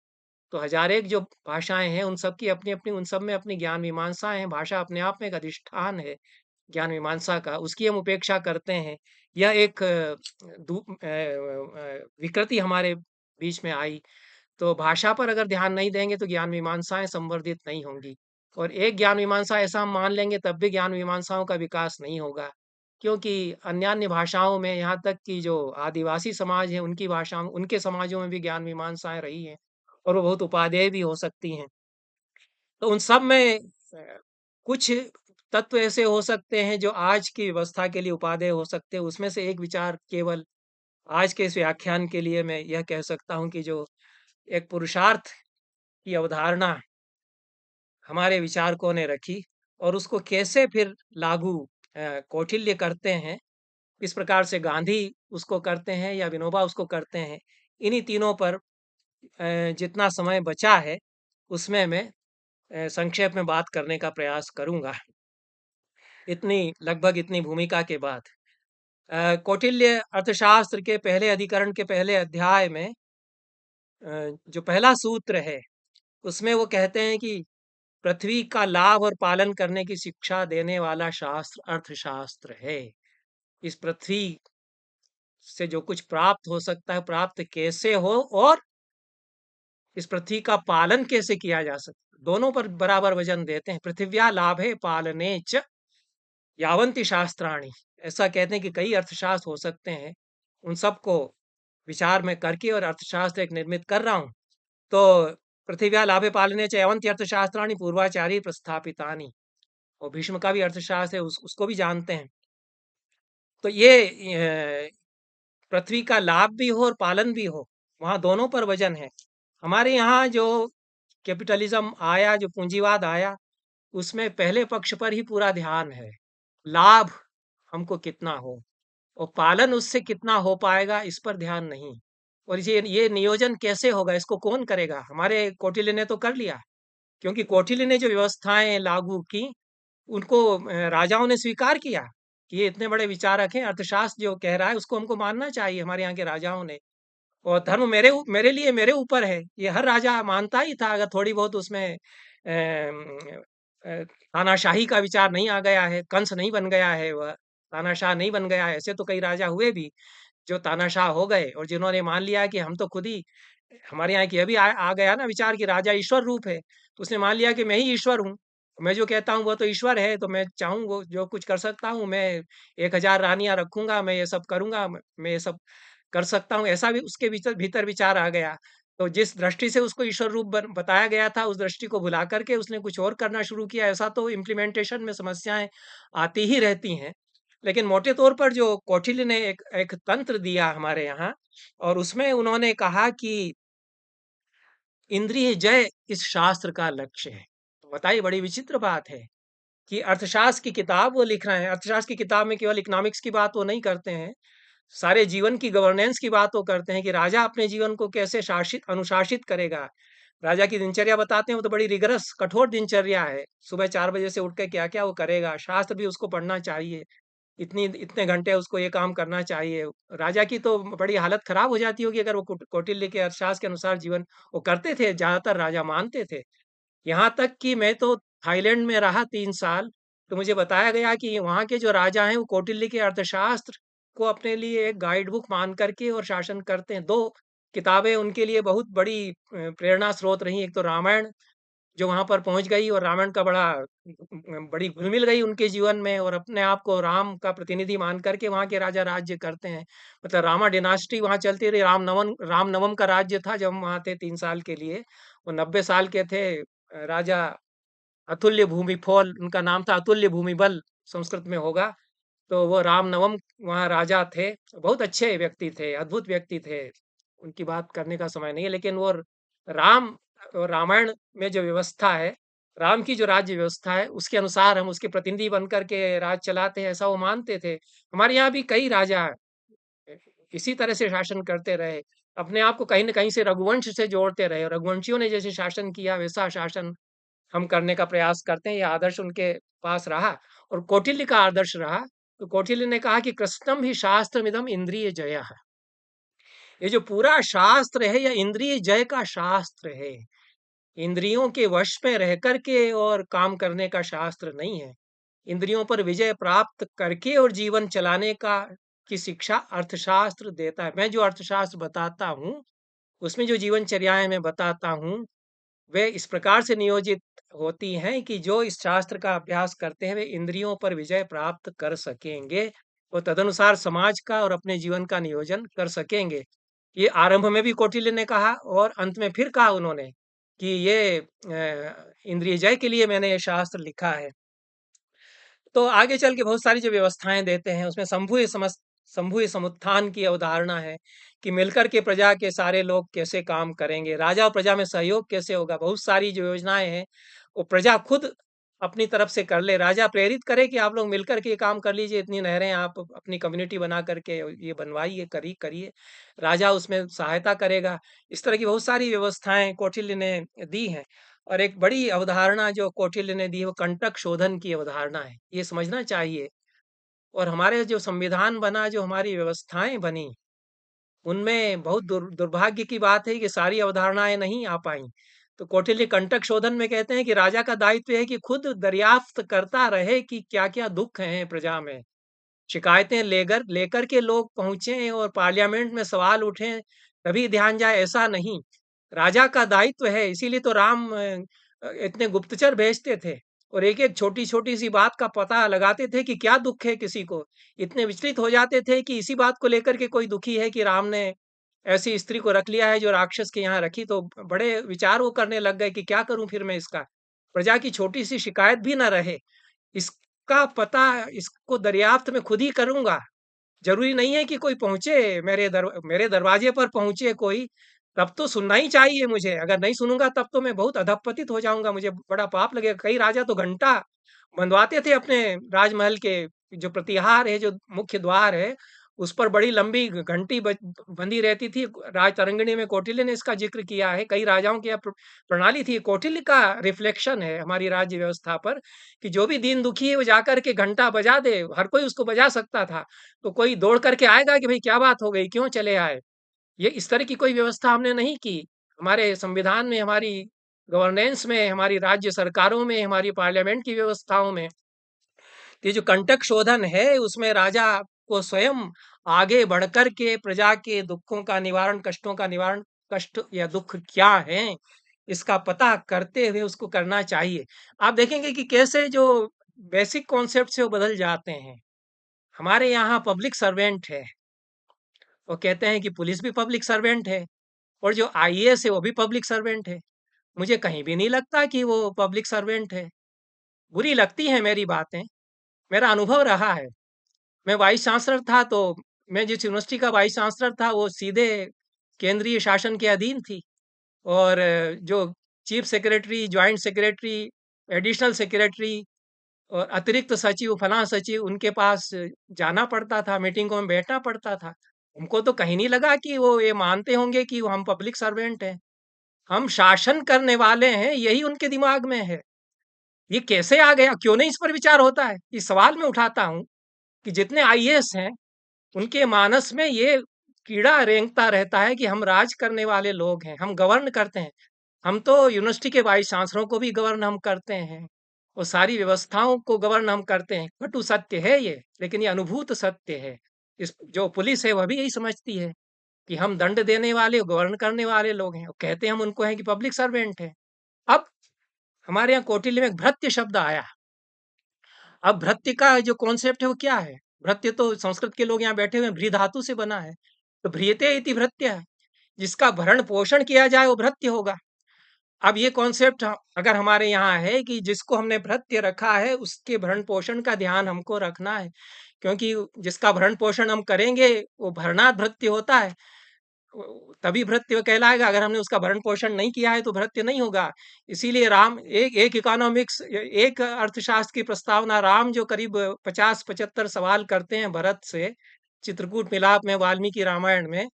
[SPEAKER 1] तो हजार एक जो भाषाएं हैं, उन सब की अपनी अपनी, उन सब में अपनी ज्ञान मीमांसा है। भाषा अपने आप में एक अधिष्ठान है ज्ञान मीमांसा का, उसकी हम उपेक्षा करते हैं। यह एक विकृति हमारे बीच में आई। तो भाषा पर अगर ध्यान नहीं देंगे तो ज्ञान मीमांसाएं संवर्धित नहीं होंगी। और एक ज्ञान मीमांसा ऐसा हम मान लेंगे तब भी ज्ञान मीमांसाओं का विकास नहीं होगा, क्योंकि अन्यान्य भाषाओं में, यहाँ तक कि जो आदिवासी समाज है उनकी भाषाओं, उनके समाजों में भी ज्ञान मीमांसाएं रही हैं, और वो बहुत उपादेय भी हो सकती हैं। तो उन सब में कुछ तत्व ऐसे हो सकते हैं जो आज की व्यवस्था के लिए उपादेय हो सकते हैं। उसमें से एक विचार केवल आज के इस व्याख्यान के लिए मैं यह कह सकता हूँ कि जो एक पुरुषार्थ की अवधारणा हमारे विचारकों ने रखी, और उसको कैसे फिर लागू कौटिल्य करते हैं, किस प्रकार से गांधी उसको करते हैं या विनोबा उसको करते हैं, इन्हीं तीनों पर जितना समय बचा है उसमें मैं संक्षेप में बात करने का प्रयास करूंगा। इतनी लगभग इतनी भूमिका के बाद कौटिल्य अर्थशास्त्र के पहले अधिकरण के पहले अध्याय में जो पहला सूत्र है, उसमें वो कहते हैं कि पृथ्वी का लाभ और पालन करने की शिक्षा देने वाला शास्त्र अर्थशास्त्र है। इस पृथ्वी से जो कुछ प्राप्त हो सकता है, प्राप्त कैसे हो, और इस पृथ्वी का पालन कैसे किया जा सकता है, दोनों पर बराबर वजन देते हैं। पृथिव्या लाभे पालने च यावंती शास्त्राणी, ऐसा कहते हैं कि कई अर्थशास्त्र हो सकते हैं। उन सबको विचार में करके और अर्थशास्त्र एक निर्मित कर रहा हूँ। तो पृथिव्या लाभे पालने च यावन्ति अर्थशास्त्राणि पूर्वाचारी प्रस्थापितानि, और भीष्म का भी अर्थशास्त्र है, उसको भी जानते हैं। तो ये पृथ्वी का लाभ भी हो और पालन भी हो, वहाँ दोनों पर वजन है। हमारे यहाँ जो कैपिटलिज्म आया, जो पूंजीवाद आया, उसमें पहले पक्ष पर ही पूरा ध्यान है। लाभ हमको कितना हो और पालन उससे कितना हो पाएगा, इस पर ध्यान नहीं। और ये नियोजन कैसे होगा, इसको कौन करेगा? हमारे कौटिल्य ने तो कर लिया, क्योंकि कौटिल्य ने जो व्यवस्थाएं लागू की, उनको राजाओं ने स्वीकार किया कि ये इतने बड़े विचारक हैं, अर्थशास्त्र जो कह रहा है उसको हमको मानना चाहिए, हमारे यहाँ के राजाओं ने। और धर्म मेरे लिए मेरे ऊपर है, ये हर राजा मानता ही था, अगर थोड़ी बहुत उसमें तानाशाही का विचार नहीं आ गया है, कंस नहीं बन गया है, वह तानाशाह नहीं बन गया है। ऐसे तो कई राजा हुए भी जो तानाशाह हो गए, और जिन्होंने मान लिया कि हम तो खुद ही, हमारे यहाँ की अभी आ गया ना विचार कि राजा ईश्वर रूप है, तो उसने मान लिया कि मैं ही ईश्वर हूँ, मैं जो कहता हूँ वो तो ईश्वर है, तो मैं चाहूँ वो जो कुछ कर सकता हूँ, मैं 1000 रानियां रखूंगा, मैं ये सब करूंगा, मैं ये सब कर सकता हूँ, ऐसा भी उसके भीतर भीतर विचार आ गया। तो जिस दृष्टि से उसको ईश्वर रूप बताया गया था, उस दृष्टि को भुला करके उसने कुछ और करना शुरू किया। ऐसा तो इम्प्लीमेंटेशन में समस्याएं आती ही रहती हैं। लेकिन मोटे तौर पर जो कौटिल्य ने एक एक तंत्र दिया हमारे यहाँ, और उसमें उन्होंने कहा कि इंद्रिय जय इस शास्त्र का लक्ष्य है। तो बताइए, बड़ी विचित्र बात है कि अर्थशास्त्र की किताब वो लिख रहे हैं, अर्थशास्त्र की किताब में केवल इकोनॉमिक्स की बात वो नहीं करते हैं, सारे जीवन की गवर्नेंस की बात वो करते हैं कि राजा अपने जीवन को कैसे शासित अनुशासित करेगा। राजा की दिनचर्या बताते हैं, वो तो बड़ी रिगरस कठोर दिनचर्या है, सुबह 4 बजे से उठ के क्या क्या वो करेगा, शास्त्र भी उसको पढ़ना चाहिए, इतनी इतने घंटे उसको ये काम करना चाहिए। राजा की तो बड़ी हालत खराब हो जाती होगी अगर वो कौटिल्य के अर्थशास्त्र के अनुसार जीवन वो करते थे, ज्यादातर राजा मानते थे। यहाँ तक कि मैं तो थाईलैंड में रहा 3 साल, तो मुझे बताया गया कि वहाँ के जो राजा हैं वो कौटिल्य के अर्थशास्त्र को अपने लिए एक गाइड बुक मान करके और शासन करते हैं। 2 किताबें उनके लिए बहुत बड़ी प्रेरणा स्रोत रही। एक तो रामायण जो वहाँ पर पहुँच गई, और रामायण का बड़ी घुल-मिल गई उनके जीवन में, और अपने आप को राम का प्रतिनिधि मान करके वहाँ के राजा राज्य करते हैं। मतलब रामा डायनास्टी वहाँ चलती रही, रामनवम का राज्य था जब हम वहाँ थे 3 साल के लिए। वो 90 साल के थे। राजा अतुल्य भूमिफल उनका नाम था, अतुल्य भूमिबल संस्कृत में होगा। तो वो रामनवम वहाँ राजा थे, बहुत अच्छे व्यक्ति थे, अद्भुत व्यक्ति थे। उनकी बात करने का समय नहीं है, लेकिन वो राम और रामायण में जो व्यवस्था है, राम की जो राज्य व्यवस्था है, उसके अनुसार हम उसके प्रतिनिधि बन कर के राज चलाते हैं, ऐसा वो मानते थे। हमारे यहाँ भी कई राजा इसी तरह से शासन करते रहे, अपने आप को कहीं न कहीं से रघुवंश से जोड़ते रहे, और रघुवंशियों ने जैसे शासन किया वैसा शासन हम करने का प्रयास करते हैं। ये आदर्श उनके पास रहा, और कौटिल्य का आदर्श रहा। तो कौटिल्य ने कहा कि कृष्णम ही शास्त्रमिदम इंद्रिय जयः। ये जो पूरा शास्त्र है, यह इंद्रिय जय का शास्त्र है। इंद्रियों के वश में रह करके और काम करने का शास्त्र नहीं है। इंद्रियों पर विजय प्राप्त करके और जीवन चलाने का की शिक्षा अर्थशास्त्र देता है। मैं जो अर्थशास्त्र बताता हूँ, उसमें जो जीवनचर्याएं मैं बताता हूँ, वे इस प्रकार से नियोजित होती हैं कि जो इस शास्त्र का अभ्यास करते हैं वे इंद्रियों पर विजय प्राप्त कर सकेंगे, और तदनुसार समाज का और अपने जीवन का नियोजन कर सकेंगे। ये आरंभ में भी कौटिल्य ने कहा, और अंत में फिर कहा उन्होंने कि ये इंद्रिय जय के लिए मैंने ये शास्त्र लिखा है। तो आगे चल के बहुत सारी जो व्यवस्थाएं देते हैं, उसमें संभुय समुत्थान की अवधारणा है कि मिलकर के प्रजा के सारे लोग कैसे काम करेंगे, राजा और प्रजा में सहयोग कैसे होगा। बहुत सारी जो योजनाएं हैं वो प्रजा खुद अपनी तरफ से कर ले, राजा प्रेरित करे कि आप लोग मिलकर के ये काम कर लीजिए, इतनी नहरें आप अपनी कम्युनिटी बना करके ये बनवाइए, करिए, राजा उसमें सहायता करेगा। इस तरह की बहुत सारी व्यवस्थाएं कौटिल्य ने दी हैं। और एक बड़ी अवधारणा जो कौटिल्य ने दी है वो कंटक शोधन की अवधारणा है, ये समझना चाहिए। और हमारे जो संविधान बना, जो हमारी व्यवस्थाएं बनी, उनमें बहुत दुर्भाग्य की बात है कि सारी अवधारणाएं नहीं आ पाई। तो कौटिल्य कंटक शोधन में कहते हैं कि राजा का दायित्व है कि खुद दरियाफ्त करता रहे कि क्या क्या दुख हैं प्रजा में, शिकायतें लेकर लेकर के लोग पहुंचे और पार्लियामेंट में सवाल उठे तभी ध्यान जाए, ऐसा नहीं। राजा का दायित्व है, इसीलिए तो राम इतने गुप्तचर भेजते थे, और एक एक छोटी छोटी सी बात का पता लगाते थे कि क्या दुख है किसी को। इतने विचलित हो जाते थे कि इसी बात को लेकर के कोई दुखी है कि राम ने ऐसी स्त्री को रख लिया है जो राक्षस के यहाँ रखी, तो बड़े विचार वो करने लग गए कि क्या करूं फिर मैं इसका, प्रजा की छोटी सी शिकायत भी ना रहे। इसका पता इसको दरियाफ्त मैं खुद ही करूँगा। ज़रूरी नहीं है कि कोई पहुँचे मेरे दरवाज़े पर पहुँचे कोई, तब तो सुनना ही चाहिए मुझे। अगर नहीं सुनूँगा तब तो मैं बहुत अधःपतित हो जाऊँगा, मुझे बड़ा पाप लगेगा। कई राजा तो घंटा बंधवाते थे अपने राजमहल के जो प्रतिहार है, जो मुख्य द्वार है, उस पर बड़ी लंबी घंटी बंधी रहती थी। राज तरंगिणी में कौटिल्य ने इसका जिक्र किया है। कई राजाओं की यह प्रणाली थी। कौटिल्य का रिफ्लेक्शन है हमारी राज्य व्यवस्था पर कि जो भी दीन दुखी है वो जाकर के घंटा बजा दे। हर कोई उसको बजा सकता था। तो कोई दौड़ करके आएगा कि भाई क्या बात हो गई, क्यों चले आए। ये इस तरह की कोई व्यवस्था हमने नहीं की। हमारे संविधान में, हमारी गवर्नेंस में, हमारी राज्य सरकारों में, हमारी पार्लियामेंट की व्यवस्थाओं में ये जो कंटक शोधन है, उसमें राजा को स्वयं आगे बढ़कर के प्रजा के दुखों का निवारण, कष्टों का निवारण, कष्ट या दुख क्या है इसका पता करते हुए उसको करना चाहिए। आप देखेंगे कि कैसे जो बेसिक कॉन्सेप्ट है वो बदल जाते हैं। हमारे यहाँ पब्लिक सर्वेंट है, वो कहते हैं कि पुलिस भी पब्लिक सर्वेंट है, और जो आईएएस है वो भी पब्लिक सर्वेंट है। मुझे कहीं भी नहीं लगता कि वो पब्लिक सर्वेंट है। बुरी लगती है मेरी बातें, मेरा अनुभव रहा है। मैं वाइस चांसलर था, तो मैं जिस यूनिवर्सिटी का वाइस चांसलर था वो सीधे केंद्रीय शासन के अधीन थी। और जो chief secretary, joint secretary, additional secretary और अतिरिक्त सचिव, फलां सचिव, उनके पास जाना पड़ता था, मीटिंगों में बैठना पड़ता था। उनको तो कहीं नहीं लगा कि वो ये मानते होंगे कि हम पब्लिक सर्वेंट हैं। हम शासन करने वाले हैं, यही उनके दिमाग में है। ये कैसे आ गया, क्यों नहीं इस पर विचार होता है? ये सवाल मैं उठाता हूँ कि जितने आईएएस हैं उनके मानस में ये कीड़ा रेंगता रहता है कि हम राज करने वाले लोग हैं, हम गवर्न करते हैं। हम तो यूनिवर्सिटी के वाइस चांसलरों को भी गवर्न हम करते हैं, और सारी व्यवस्थाओं को गवर्न हम करते हैं। कटु सत्य है ये, लेकिन ये अनुभूत सत्य है। इस जो पुलिस है वह भी यही समझती है कि हम दंड देने वाले, गवर्न करने वाले लोग हैं, और कहते हम उनको हैं कि पब्लिक सर्वेंट है। अब हमारे यहाँ कौटिल्य में एक भृत्य शब्द आया। अब भृत्य का जो कॉन्सेप्ट है वो क्या है? भृत्य तो संस्कृत के लोग यहाँ बैठे हुए हैं, भ्री धातु से बना है, तो भ्रियते इति भृत्य है। जिसका भरण पोषण किया जाए वो भृत्य होगा। अब ये कॉन्सेप्ट अगर हमारे यहाँ है कि जिसको हमने भृत्य रखा है उसके भरण पोषण का ध्यान हमको रखना है, क्योंकि जिसका भरण पोषण हम करेंगे वो भरणात भृत्य होता है, तभी भृत्य कहलाएगा। अगर हमने उसका भरण पोषण नहीं किया है तो भृत्य नहीं होगा। इसीलिए राम एक एक इकोनॉमिक्स, एक अर्थशास्त्र की प्रस्तावना राम जो करीब 50-75 सवाल करते हैं भरत से, चित्रकूट मिलाप में, वाल्मीकि रामायण में,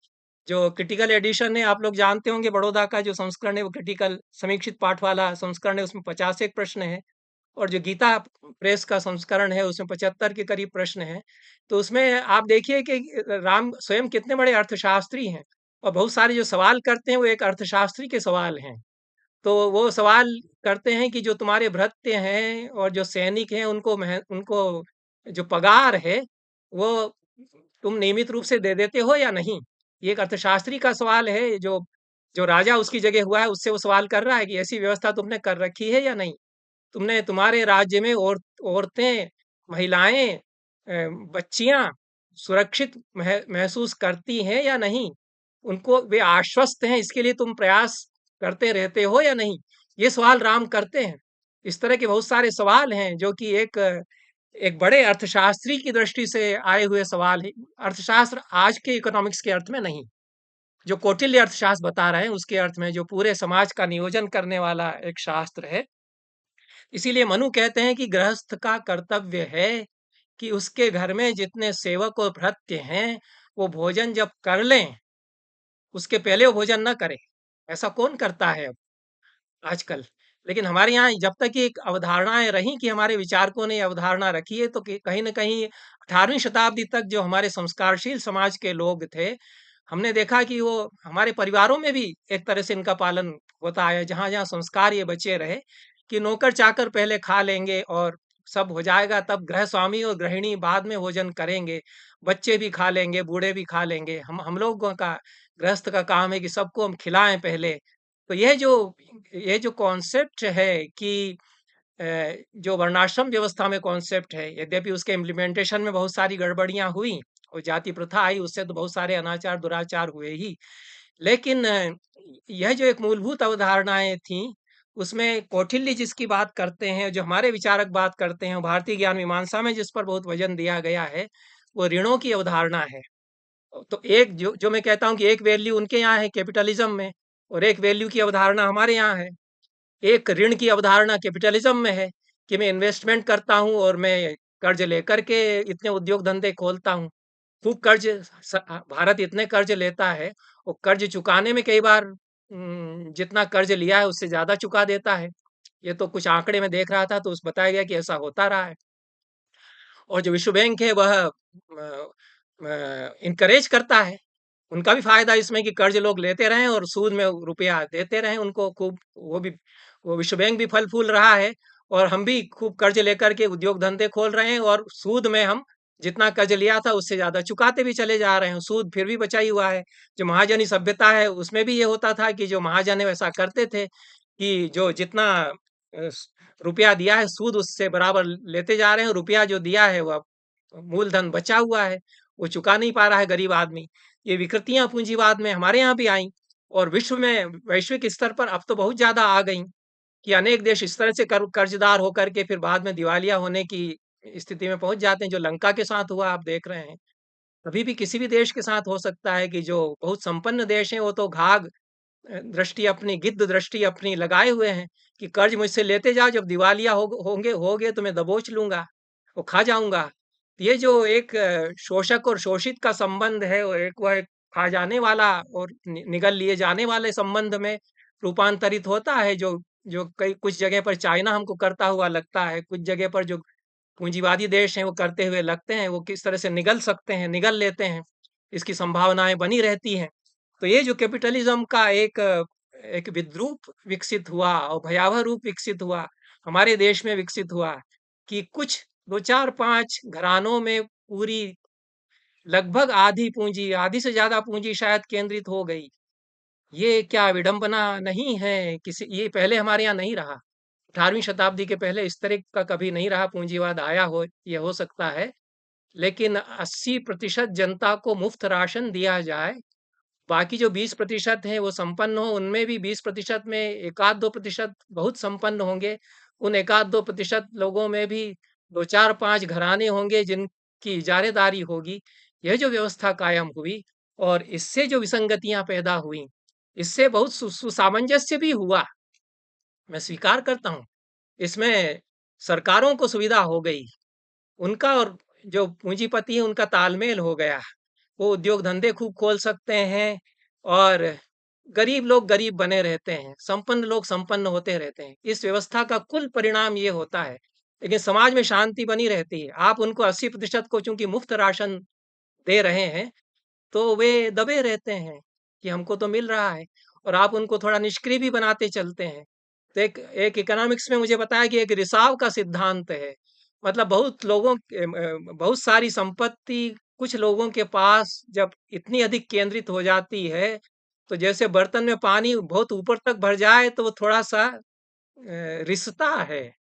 [SPEAKER 1] जो क्रिटिकल एडिशन है आप लोग जानते होंगे, बड़ौदा का जो संस्करण है वो क्रिटिकल समीक्षित पाठ वाला संस्करण है, उसमें 51 प्रश्न है। और जो गीता प्रेस का संस्करण है उसमें 75 के करीब प्रश्न हैं। तो उसमें आप देखिए कि राम स्वयं कितने बड़े अर्थशास्त्री हैं, और बहुत सारे जो सवाल करते हैं वो एक अर्थशास्त्री के सवाल हैं। तो वो सवाल करते हैं कि जो तुम्हारे भृत्य हैं और जो सैनिक हैं उनको जो पगार है वो तुम नियमित रूप से दे देते हो या नहीं? ये एक अर्थशास्त्री का सवाल है। जो जो राजा उसकी जगह हुआ है उससे वो सवाल कर रहा है कि ऐसी व्यवस्था तुमने कर रखी है या नहीं? तुमने तुम्हारे राज्य में औरतें, महिलाएं, बच्चियां सुरक्षित महसूस करती हैं या नहीं? उनको वे आश्वस्त हैं, इसके लिए तुम प्रयास करते रहते हो या नहीं? ये सवाल राम करते हैं। इस तरह के बहुत सारे सवाल हैं जो कि एक एक बड़े अर्थशास्त्री की दृष्टि से आए हुए सवाल है। अर्थशास्त्र आज के इकोनॉमिक्स के अर्थ में नहीं, जो कौटिल्य अर्थशास्त्र बता रहे हैं उसके अर्थ में, जो पूरे समाज का नियोजन करने वाला एक शास्त्र है। इसीलिए मनु कहते हैं कि गृहस्थ का कर्तव्य है कि उसके घर में जितने सेवक और भृत्य हैं वो भोजन जब कर लें उसके पहले वो भोजन न करें। ऐसा कौन करता है अब आजकल? लेकिन हमारे यहाँ जब तक ये एक अवधारणाएं रही, कि हमारे विचारकों ने ये अवधारणा रखी है, तो कहीं ना कहीं 18वीं शताब्दी तक जो हमारे संस्कारशील समाज के लोग थे, हमने देखा कि वो हमारे परिवारों में भी एक तरह से इनका पालन होता आया। जहाँ जहाँ संस्कार ये बचे रहे कि नौकर चाकर पहले खा लेंगे और सब हो जाएगा, तब गृह स्वामी और गृहिणी बाद में भोजन करेंगे, बच्चे भी खा लेंगे, बूढ़े भी खा लेंगे। हम लोगों का, गृहस्थ का काम है कि सबको हम खिलाएं पहले। तो ये जो कॉन्सेप्ट है कि अ, जो वर्णाश्रम व्यवस्था में कॉन्सेप्ट है, यद्यपि उसके इम्प्लीमेंटेशन में बहुत सारी गड़बड़ियां हुई और जाति प्रथा आई, उससे तो बहुत सारे अनाचार दुराचार हुए ही। लेकिन यह जो एक मूलभूत अवधारणाएं थी उसमें कौटिल्य जिसकी बात करते हैं, जो हमारे विचारक बात करते हैं, भारतीय ज्ञान मीमांसा में जिस पर बहुत वजन दिया गया है, वो ऋणों की अवधारणा है। तो एक जो जो मैं कहता हूँ कि एक वैल्यू उनके यहाँ है कैपिटलिज्म में, और एक वैल्यू की अवधारणा हमारे यहाँ है। एक ऋण की अवधारणा कैपिटलिज्म में है कि मैं इन्वेस्टमेंट करता हूँ और मैं कर्ज लेकर के इतने उद्योग धंधे खोलता हूँ। खूब कर्ज भारत इतने कर्ज लेता है, और कर्ज चुकाने में कई बार जितना कर्ज लिया है उससे ज्यादा चुका देता है। ये तो कुछ आंकड़े में देख रहा था, तो उस बताया गया कि ऐसा होता रहा है। और जो विश्व बैंक है वह इनकरेज करता है, उनका भी फायदा इसमें कि कर्ज लोग लेते रहें और सूद में रुपया देते रहें उनको खूब। वो विश्व बैंक भी फल फूल रहा है, और हम भी खूब कर्ज लेकर के उद्योग धंधे खोल रहे हैं, और सूद में हम जितना कर्ज लिया था उससे ज्यादा चुकाते भी चले जा रहे हैं, सूद फिर भी बचा ही हुआ है। जो महाजनी सभ्यता है उसमें भी ये होता था कि जो महाजन है वैसा करते थे कि जो जितना रुपया दिया है सूद उससे बराबर लेते जा रहे हैं, रुपया जो दिया है वह मूलधन बचा हुआ है, वो चुका नहीं पा रहा है गरीब आदमी। ये विकृतियां पूंजीवाद में हमारे यहाँ भी आई, और विश्व में वैश्विक स्तर पर अब तो बहुत ज्यादा आ गई कि अनेक देश इस तरह से कर्जदार होकर के फिर बाद में दिवालिया होने की स्थिति में पहुंच जाते हैं, जो लंका के साथ हुआ आप देख रहे हैं। कभी भी किसी भी देश के साथ हो सकता है कि जो बहुत संपन्न देश है वो तो घाघ दृष्टि अपनी, गिद्ध दृष्टि अपनी लगाए हुए हैं कि कर्ज मुझसे लेते जाओ, जब दिवालिया होगे तो मैं दबोच लूंगा, वो खा जाऊंगा। ये जो एक शोषक और शोषित का संबंध है, वो एक वह एक खा जाने वाला और निगल लिए जाने वाले संबंध में रूपांतरित होता है, जो जो कई कुछ जगह पर चाइना हमको करता हुआ लगता है, कुछ जगह पर जो पूंजीवादी देश हैं वो करते हुए लगते हैं। वो किस तरह से निगल सकते हैं, निगल लेते हैं, इसकी संभावनाएं बनी रहती हैं। तो ये जो कैपिटलिज्म का एक विद्रूप विकसित हुआ और भयावह रूप विकसित हुआ, हमारे देश में विकसित हुआ, कि कुछ दो चार पांच घरानों में पूरी लगभग आधी पूंजी, आधी से ज्यादा पूंजी शायद केंद्रित हो गई। ये क्या विडंबना नहीं है? किसी ये पहले हमारे यहाँ नहीं रहा। 18वीं शताब्दी के पहले इस तरह का कभी नहीं रहा, पूंजीवाद आया हो ये हो सकता है, लेकिन 80% जनता को मुफ्त राशन दिया जाए, बाकी जो 20% है वो संपन्न हो, उनमें भी 20% में एक आध 2% बहुत संपन्न होंगे, उन एक आध 2% लोगों में भी दो चार पांच घराने होंगे जिनकी इजारेदारी होगी। यह जो व्यवस्था कायम हुई और इससे जो विसंगतियां पैदा हुई, इससे बहुत सुसामंजस्य भी हुआ, मैं स्वीकार करता हूँ। इसमें सरकारों को सुविधा हो गई, उनका और जो पूंजीपति है उनका तालमेल हो गया, वो उद्योग धंधे खूब खोल सकते हैं, और गरीब लोग गरीब बने रहते हैं, संपन्न लोग संपन्न होते रहते हैं। इस व्यवस्था का कुल परिणाम ये होता है, लेकिन समाज में शांति बनी रहती है। आप उनको 80% को चूंकि मुफ्त राशन दे रहे हैं, तो वे दबे रहते हैं कि हमको तो मिल रहा है, और आप उनको थोड़ा निष्क्रिय भी बनाते चलते हैं। तो एक एक इकोनॉमिक्स में मुझे बताया कि एक रिसाव का सिद्धांत है, मतलब बहुत सारी संपत्ति कुछ लोगों के पास जब इतनी अधिक केंद्रित हो जाती है, तो जैसे बर्तन में पानी बहुत ऊपर तक भर जाए तो वो थोड़ा सा रिसता है।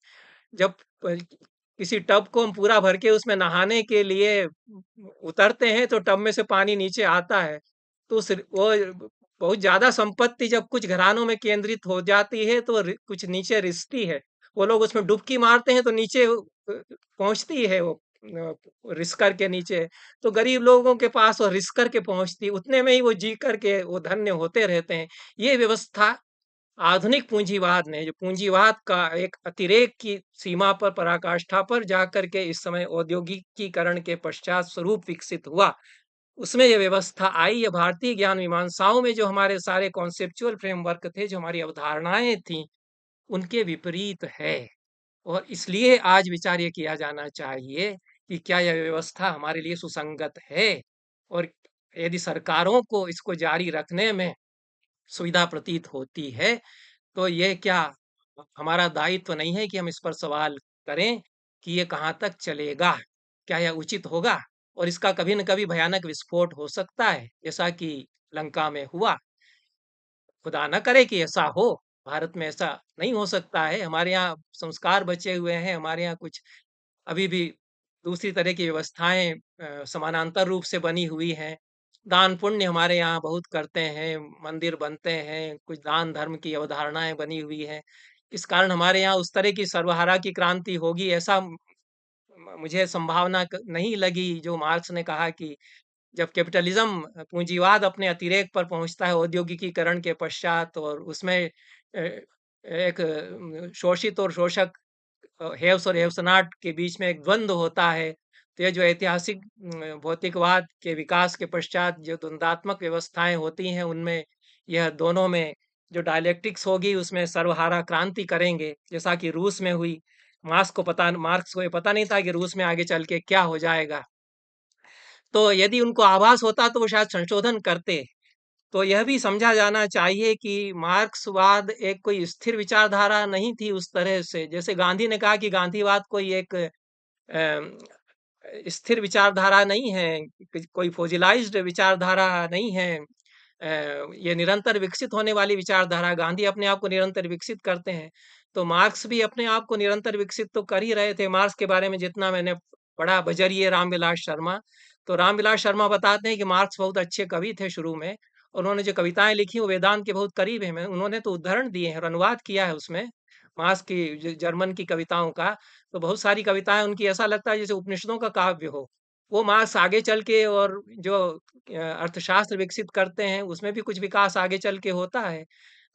[SPEAKER 1] जब किसी टब को हम पूरा भर के उसमें नहाने के लिए उतरते हैं तो टब में से पानी नीचे आता है, तो वो बहुत ज्यादा संपत्ति जब कुछ घरानों में केंद्रित हो जाती है तो कुछ नीचे रिसती है। वो लोग उसमें डुबकी मारते हैं तो नीचे पहुंचती है, वो रिस्कर के नीचे। तो गरीब लोगों के पास वो रिस्कर के पहुंचती, उतने में ही वो जी करके वो धन्य होते रहते हैं। ये व्यवस्था आधुनिक पूंजीवाद ने, जो पूंजीवाद का एक अतिरेक की सीमा पर, पराकाष्ठा पर जाकर के इस समय औद्योगिकीकरण के पश्चात स्वरूप विकसित हुआ, उसमें ये व्यवस्था आई। ये भारतीय ज्ञान मीमांसाओं में जो हमारे सारे कॉन्सेप्चुअल फ्रेमवर्क थे, जो हमारी अवधारणाएं थी, उनके विपरीत है। और इसलिए आज विचार ये किया जाना चाहिए कि क्या यह व्यवस्था हमारे लिए सुसंगत है, और यदि सरकारों को इसको जारी रखने में सुविधा प्रतीत होती है, तो ये क्या हमारा दायित्व नहीं है कि हम इस पर सवाल करें कि ये कहाँ तक चलेगा, क्या यह उचित होगा? और इसका कभी न कभी भयानक विस्फोट हो सकता है, जैसा कि लंका में हुआ। खुदा न करे कि ऐसा हो, भारत में ऐसा नहीं हो सकता है। हमारे यहाँ संस्कार बचे हुए हैं, हमारे यहाँ कुछ अभी भी दूसरी तरह की व्यवस्थाएं समानांतर रूप से बनी हुई हैं। दान पुण्य हमारे यहाँ बहुत करते हैं, मंदिर बनते हैं, कुछ दान धर्म की अवधारणाएं बनी हुई हैं। इस कारण हमारे यहाँ उस तरह की सर्वहारा की क्रांति होगी, ऐसा मुझे संभावना नहीं लगी। जो मार्क्स ने कहा कि जब कैपिटलिज्म पूंजीवाद अपने अतिरेक पर पहुंचता है औद्योगिकीकरण के पश्चात, और उसमें एक शोषित और शोषक, हेव्स और हेव्स नॉट के बीच में एक द्वंद्व होता है, तो ये जो ऐतिहासिक भौतिकवाद के विकास के पश्चात जो द्वंद्वात्मक व्यवस्थाएं होती हैं, उनमें यह दोनों में जो डायलेक्टिक्स होगी उसमें सर्वहारा क्रांति करेंगे, जैसा कि रूस में हुई। मार्क्स को ये पता नहीं था कि रूस में आगे चल के क्या हो जाएगा। तो यदि उनको आभास होता तो वो शायद संशोधन करते। तो यह भी समझा जाना चाहिए कि मार्क्सवाद एक कोई स्थिर विचारधारा नहीं थी उस तरह से, जैसे गांधी ने कहा कि गांधीवाद कोई एक स्थिर विचारधारा नहीं है, कोई फोजिलाइज्ड विचारधारा नहीं है। ये निरंतर विकसित होने वाली विचारधारा। गांधी अपने आप को निरंतर विकसित करते हैं, तो मार्क्स भी अपने आप को निरंतर विकसित तो कर ही रहे थे। मार्क्स के बारे में जितना मैंने पढ़ा, बजरिए रामविलास शर्मा, तो रामविलास शर्मा बताते हैं कि मार्क्स बहुत अच्छे कवि थे शुरू में। उन्होंने जो कविताएं लिखी वो वेदांत के बहुत करीब है। उन्होंने तो उदाहरण दिए हैं और अनुवाद किया है उसमें, मार्क्स की जर्मन की कविताओं का। तो बहुत सारी कविताएं उनकी ऐसा लगता है जैसे उपनिषदों का काव्य हो। वो मार्क्स आगे चल के और जो अर्थशास्त्र विकसित करते हैं उसमें भी कुछ विकास आगे चल के होता है।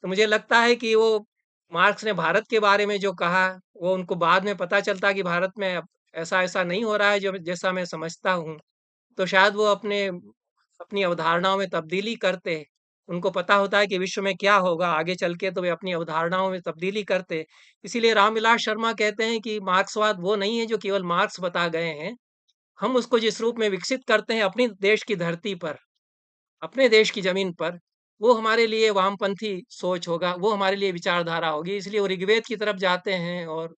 [SPEAKER 1] तो मुझे लगता है कि वो मार्क्स ने भारत के बारे में जो कहा, वो उनको बाद में पता चलता कि भारत में अब ऐसा ऐसा नहीं हो रहा है जो जैसा मैं समझता हूँ। तो शायद वो अपनी अवधारणाओं में तब्दीली करते। उनको पता होता है कि विश्व में क्या होगा आगे चल के, तो वे अपनी अवधारणाओं में तब्दीली करते। इसीलिए रामविलास शर्मा कहते हैं कि मार्क्सवाद वो नहीं है जो केवल मार्क्स बता गए हैं। हम उसको जिस रूप में विकसित करते हैं अपनी देश की धरती पर, अपने देश की जमीन पर, वो हमारे लिए वामपंथी सोच होगा, वो हमारे लिए विचारधारा होगी। इसलिए वो ऋग्वेद की तरफ जाते हैं और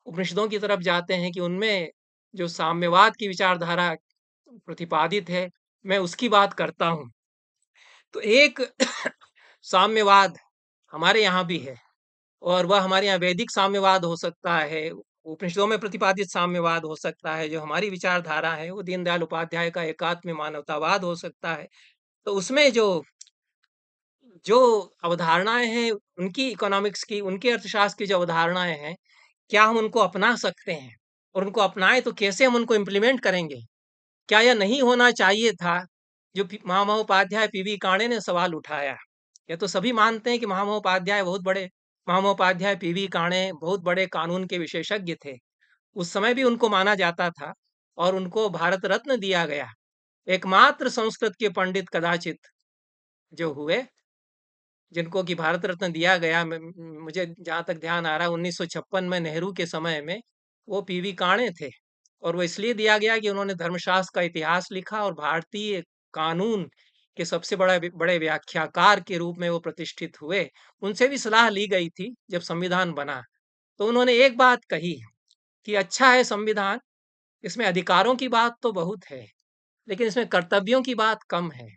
[SPEAKER 1] उपनिषदों की तरफ जाते हैं कि उनमें जो साम्यवाद की विचारधारा प्रतिपादित है, मैं उसकी बात करता हूँ। तो एक साम्यवाद हमारे यहाँ भी है, और वह हमारे यहाँ वैदिक साम्यवाद हो सकता है, उपनिषदों में प्रतिपादित साम्यवाद हो सकता है। जो हमारी विचारधारा है वो दीनदयाल उपाध्याय का एकात्म मानवतावाद हो सकता है। तो उसमें जो जो अवधारणाएं हैं उनकी, इकोनॉमिक्स की, उनके अर्थशास्त्र की जो अवधारणाएं हैं, क्या हम उनको अपना सकते हैं? और उनको अपनाएं तो कैसे हम उनको इम्प्लीमेंट करेंगे? क्या यह नहीं होना चाहिए था जो महामहोपाध्याय पीवी काणे ने सवाल उठाया? यह तो सभी मानते हैं कि महामहोपाध्याय पीवी काणे बहुत बड़े कानून के विशेषज्ञ थे। उस समय भी उनको माना जाता था और उनको भारत रत्न दिया गया। एकमात्र संस्कृत के पंडित कदाचित जो हुए जिनको कि भारत रत्न दिया गया, मुझे जहाँ तक ध्यान आ रहा है 1956 में नेहरू के समय में, वो पीवी काणे थे। और वो इसलिए दिया गया कि उन्होंने धर्मशास्त्र का इतिहास लिखा और भारतीय कानून के सबसे बड़े व्याख्याकार के रूप में वो प्रतिष्ठित हुए। उनसे भी सलाह ली गई थी जब संविधान बना। तो उन्होंने एक बात कही कि अच्छा है संविधान, इसमें अधिकारों की बात तो बहुत है, लेकिन इसमें कर्तव्यों की बात कम है।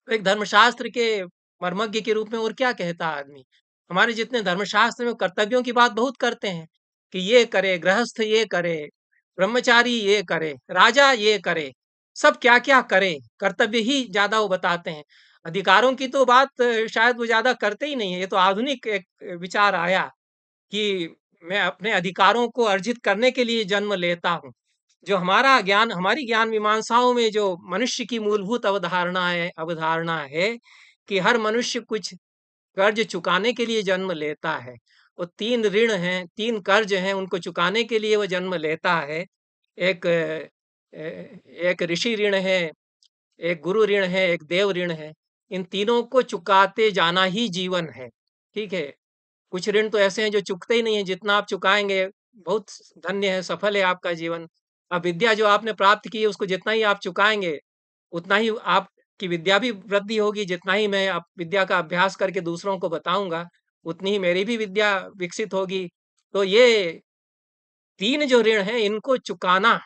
[SPEAKER 1] तो एक धर्मशास्त्र के मर्मज्ञ के रूप में और क्या कहता आदमी? हमारे जितने धर्मशास्त्र में कर्तव्यों की बात बहुत करते हैं कि ये करे गृहस्थ, ये करे ब्रह्मचारी, ये करे राजा, ये करे, सब क्या क्या करे, कर्तव्य ही ज्यादा वो बताते हैं। अधिकारों की तो बात शायद वो ज्यादा करते ही नहीं है। ये तो आधुनिक एक विचार आया कि मैं अपने अधिकारों को अर्जित करने के लिए जन्म लेता हूँ। जो हमारा ज्ञान, हमारी ज्ञान मीमांसाओं में जो मनुष्य की मूलभूत अवधारणा है कि हर मनुष्य कुछ कर्ज चुकाने के लिए जन्म लेता है। वो 3 ऋण हैं, 3 कर्ज हैं, उनको चुकाने के लिए वो जन्म लेता है। एक एक ऋषि ऋण है, एक गुरु ऋण है, एक देव ऋण है। इन तीनों को चुकाते जाना ही जीवन है। ठीक है? कुछ ऋण तो ऐसे हैं जो चुकते ही नहीं है, जितना आप चुकाएंगे बहुत धन्य है, सफल है आपका जीवन। अब विद्या जो आपने प्राप्त की है उसको जितना ही आप चुकाएंगे उतना ही आपकी विद्या भी वृद्धि होगी। जितना ही मैं विद्या का अभ्यास करके दूसरों को बताऊंगा उतनी ही मेरी भी विद्या विकसित होगी। तो ये 3 जो ऋण हैं इनको चुकाना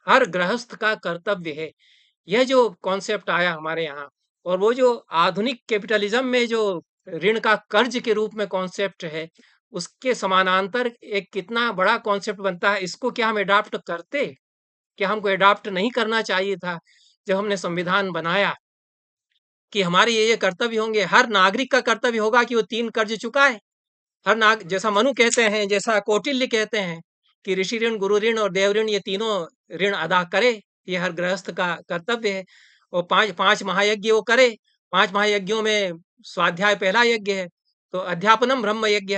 [SPEAKER 1] हर गृहस्थ का कर्तव्य है। यह जो कॉन्सेप्ट आया हमारे यहाँ, और वो जो आधुनिक कैपिटलिज्म में जो ऋण का कर्ज के रूप में कॉन्सेप्ट है, उसके समानांतर एक कितना बड़ा कॉन्सेप्ट बनता है। इसको क्या हम अडॉप्ट करते? क्या हमको अडॉप्ट नहीं करना चाहिए था जब हमने संविधान बनाया कि हमारे ये कर्तव्य होंगे? हर नागरिक का कर्तव्य होगा कि वो 3 कर्ज चुकाए। हर नाग, जैसा मनु कहते हैं, जैसा कौटिल्य कहते हैं कि ऋषि ऋण, गुरु ऋण और देव ऋण, ये तीनों ऋण अदा करे, ये हर गृहस्थ का कर्तव्य है। और पांच पांच महायज्ञ वो करे। पांच महायज्ञों में स्वाध्याय पहला यज्ञ है, तो अध्यापनम ब्रह्म यज्ञ,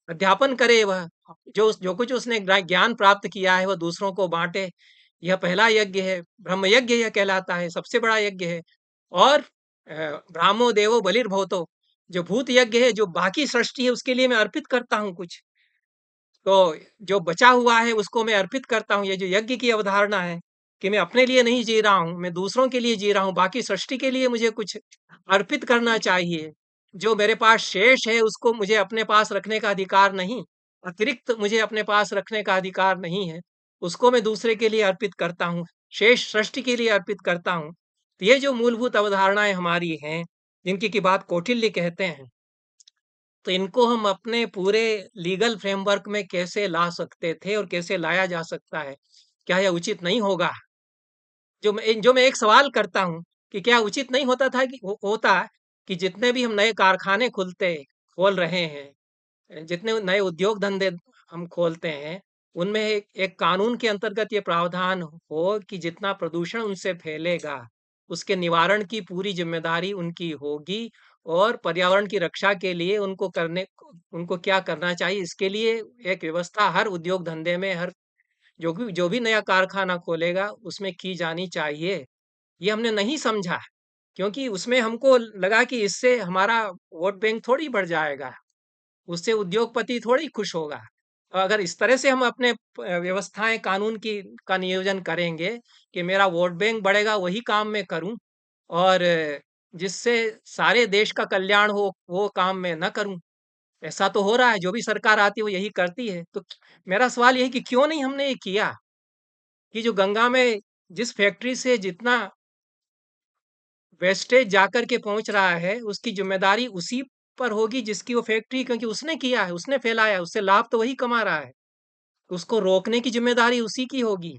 [SPEAKER 1] अध्यापन करे वह, जो कुछ उसने ज्ञान प्राप्त किया है वह दूसरों को बांटे, यह पहला यज्ञ है, ब्रह्म यज्ञ यह कहलाता है, सबसे बड़ा यज्ञ है। और ब्राह्मो देवो बलिर्भूतो, जो भूत यज्ञ है, जो बाकी सृष्टि है उसके लिए मैं अर्पित करता हूँ कुछ, तो जो बचा हुआ है उसको मैं अर्पित करता हूँ। ये जो यज्ञ की अवधारणा है कि मैं अपने लिए नहीं जी रहा हूँ, मैं दूसरों के लिए जी रहा हूँ, बाकी सृष्टि के लिए मुझे कुछ अर्पित करना चाहिए। जो मेरे पास शेष है उसको मुझे अपने पास रखने का अधिकार नहीं, अतिरिक्त मुझे अपने पास रखने का अधिकार नहीं है, उसको मैं दूसरे के लिए अर्पित करता हूँ, शेष सृष्टि के लिए अर्पित करता हूँ। तो ये जो मूलभूत अवधारणाएं हमारी हैं, जिनकी की बात कौटिल्य कहते हैं, तो इनको हम अपने पूरे लीगल फ्रेमवर्क में कैसे ला सकते थे और कैसे लाया जा सकता है? क्या यह उचित नहीं होगा? जो मैं एक सवाल करता हूँ कि क्या उचित नहीं होता था कि होता कि जितने भी हम नए कारखाने खोल रहे हैं, जितने नए उद्योग धंधे हम खोलते हैं, उनमें एक कानून के अंतर्गत ये प्रावधान हो कि जितना प्रदूषण उनसे फैलेगा, उसके निवारण की पूरी जिम्मेदारी उनकी होगी, और पर्यावरण की रक्षा के लिए उनको क्या करना चाहिए, इसके लिए एक व्यवस्था हर उद्योग धंधे में, हर जो भी नया कारखाना खोलेगा उसमें की जानी चाहिए। ये हमने नहीं समझा, क्योंकि उसमें हमको लगा कि इससे हमारा वोट बैंक थोड़ी बढ़ जाएगा, उससे उद्योगपति थोड़ी खुश होगा। और अगर इस तरह से हम अपने व्यवस्थाएं कानून की का नियोजन करेंगे कि मेरा वोट बैंक बढ़ेगा, वही काम मैं करूं, और जिससे सारे देश का कल्याण हो वो काम मैं न करूं। ऐसा तो हो रहा है, जो भी सरकार आती है वो यही करती है। तो मेरा सवाल यही कि क्यों नहीं हमने ये किया कि जो गंगा में जिस फैक्ट्री से जितना वेस्टेज जाकर के पहुंच रहा है, उसकी जिम्मेदारी उसी पर होगी जिसकी वो फैक्ट्री, क्योंकि उसने किया है, उसने फैलाया है, उससे लाभ तो वही कमा रहा है, तो उसको रोकने की जिम्मेदारी उसी की होगी।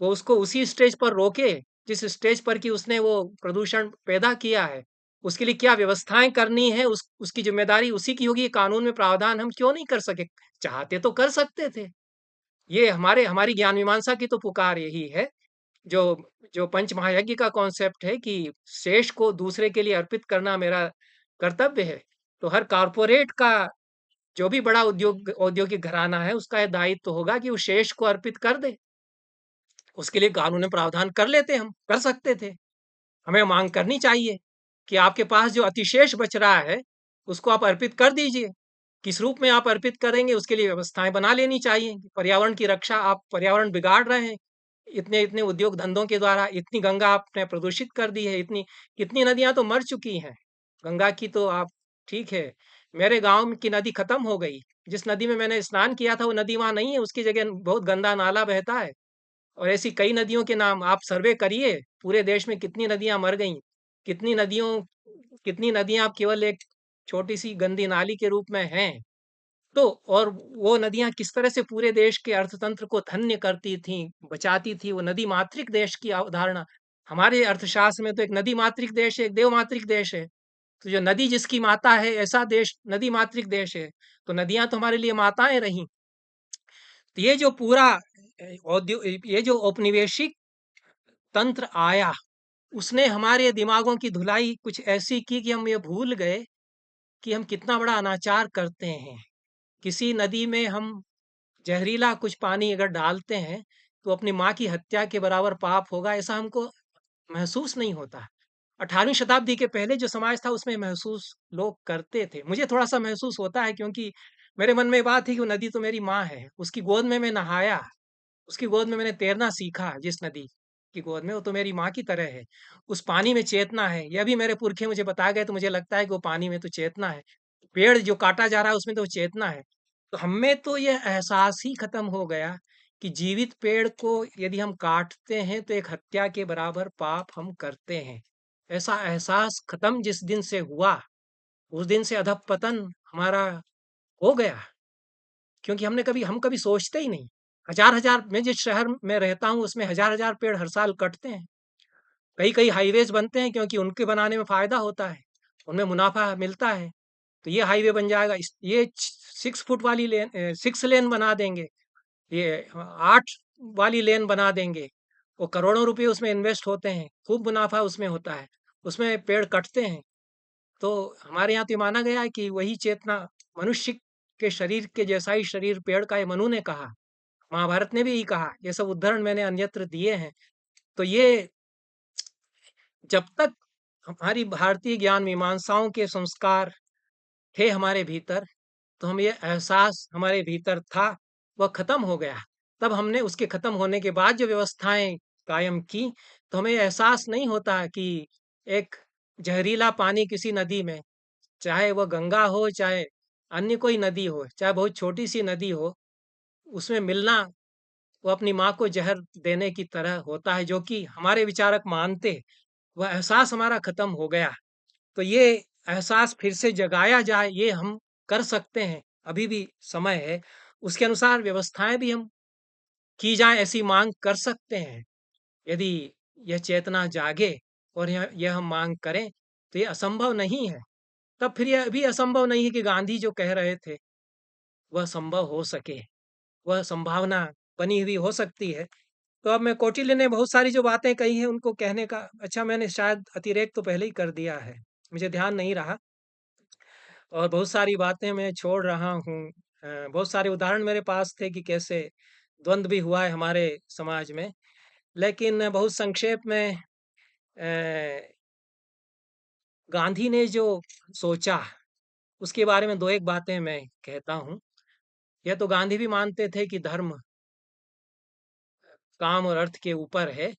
[SPEAKER 1] वो उसको उसी स्टेज पर रोके जिस स्टेज पर कि उसने वो प्रदूषण पैदा किया है। उसके लिए क्या व्यवस्थाएं करनी है, उसकी जिम्मेदारी उसी की होगी। ये कानून में प्रावधान हम क्यों नहीं कर सके? चाहते तो कर सकते थे। ये हमारी ज्ञान मीमांसा की तो पुकार यही है, जो जो पंच महायज्ञ का कॉन्सेप्ट है कि शेष को दूसरे के लिए अर्पित करना मेरा कर्तव्य है। तो हर कारपोरेट का, जो भी बड़ा औद्योगिक घराना है, उसका यह दायित्व तो होगा कि वो शेष को अर्पित कर दे। उसके लिए कानून में प्रावधान कर लेते, हम कर सकते थे। हमें मांग करनी चाहिए कि आपके पास जो अतिशेष बच रहा है उसको आप अर्पित कर दीजिए। किस रूप में आप अर्पित करेंगे उसके लिए व्यवस्थाएं बना लेनी चाहिए। पर्यावरण की रक्षा, आप पर्यावरण बिगाड़ रहे हैं इतने इतने उद्योग धंधों के द्वारा, इतनी गंगा आपने प्रदूषित कर दी है, इतनी कितनी नदियां तो मर चुकी हैं। गंगा की तो आप, ठीक है, मेरे गांव की नदी खत्म हो गई, जिस नदी में मैंने स्नान किया था वो नदी वहां नहीं है, उसकी जगह बहुत गंदा नाला बहता है। और ऐसी कई नदियों के नाम आप सर्वे करिए, पूरे देश में कितनी नदियां मर गई, कितनी नदियों कितनी नदियां आप केवल एक छोटी सी गंदी नाली के रूप में हैं। तो और वो नदियां किस तरह से पूरे देश के अर्थतंत्र को धन्य करती थी, बचाती थी। वो नदी मातृक देश की अवधारणा, हमारे अर्थशास्त्र में तो एक नदी मातृक देश है, एक देव मातृक देश है। तो जो नदी जिसकी माता है, ऐसा देश नदी मातृक देश है। तो नदियां तो हमारे लिए माताएं रही। तो ये जो पूरा ये जो औपनिवेशिक तंत्र आया, उसने हमारे दिमागों की धुलाई कुछ ऐसी की कि हम ये भूल गए कि हम कितना बड़ा अनाचार करते हैं। किसी नदी में हम जहरीला कुछ पानी अगर डालते हैं तो अपनी माँ की हत्या के बराबर पाप होगा, ऐसा हमको महसूस नहीं होता। 18वीं शताब्दी के पहले जो समाज था उसमें महसूस लोग करते थे। मुझे थोड़ा-सा महसूस होता है, क्योंकि मेरे मन में ये बात थी कि वो नदी तो मेरी माँ है, उसकी गोद में मैं नहाया, उसकी गोद में मैंने तैरना सीखा, जिस नदी की गोद में, वो तो मेरी माँ की तरह है। उस पानी में चेतना है, यह भी मेरे पुरखे मुझे बताए गए, तो मुझे लगता है कि वो पानी में तो चेतना है। पेड़ जो काटा जा रहा है उसमें तो चेतना है। तो हम में तो ये एहसास ही खत्म हो गया कि जीवित पेड़ को यदि हम काटते हैं तो एक हत्या के बराबर पाप हम करते हैं। ऐसा एहसास खत्म जिस दिन से हुआ, उस दिन से अधःपतन हमारा हो गया। क्योंकि हम कभी सोचते ही नहीं। हजार-हजार, मैं जिस शहर में रहता हूँ उसमें हजार-हजार पेड़ हर साल कटते हैं। कई-कई हाईवेज़ बनते हैं क्योंकि उनके बनाने में फ़ायदा होता है, उनमें मुनाफ़ा मिलता है। तो ये हाईवे बन जाएगा, ये 6 फुट वाली लेन 6 लेन बना देंगे, ये 8 वाली लेन बना देंगे। वो करोड़ों रुपए उसमें इन्वेस्ट होते हैं, खूब मुनाफा उसमें होता है, उसमें पेड़ कटते हैं। तो हमारे यहाँ तो ये माना गया है कि वही चेतना, मनुष्य के शरीर के जैसा ही शरीर पेड़ का है, मनु ने कहा, महाभारत ने भी यही कहा। ये सब उदाहरण मैंने अन्यत्र दिए हैं। तो ये जब तक हमारी भारतीय ज्ञान मीमांसाओं के संस्कार थे हमारे भीतर, तो हम ये एहसास हमारे भीतर था, वह खत्म हो गया। तब हमने उसके खत्म होने के बाद जो व्यवस्थाएं कायम की, तो हमें एहसास नहीं होता कि एक जहरीला पानी किसी नदी में, चाहे वह गंगा हो, चाहे अन्य कोई नदी हो, चाहे बहुत छोटी सी नदी हो, उसमें मिलना वो अपनी माँ को जहर देने की तरह होता है, जो कि हमारे विचारक मानते। वह एहसास हमारा खत्म हो गया। तो ये एहसास फिर से जगाया जाए, ये हम कर सकते हैं, अभी भी समय है। उसके अनुसार व्यवस्थाएं भी हम की जाए, ऐसी मांग कर सकते हैं। यदि यह चेतना जागे और यह हम मांग करें, तो ये असंभव नहीं है। तब फिर यह भी असंभव नहीं है कि गांधी जो कह रहे थे वह संभव हो सके, वह संभावना बनी हुई हो सकती है। तो अब मैं, कौटिल्य ने बहुत सारी जो बातें कही हैं उनको कहने का, अच्छा मैंने शायद अतिरेक तो पहले ही कर दिया है, मुझे ध्यान नहीं रहा, और बहुत सारी बातें मैं छोड़ रहा हूँ। बहुत सारे उदाहरण मेरे पास थे कि कैसे द्वंद्व भी हुआ है हमारे समाज में, लेकिन बहुत संक्षेप में गांधी ने जो सोचा उसके बारे में दो एक बातें मैं कहता हूँ। यह तो गांधी भी मानते थे कि धर्म काम और अर्थ के ऊपर है,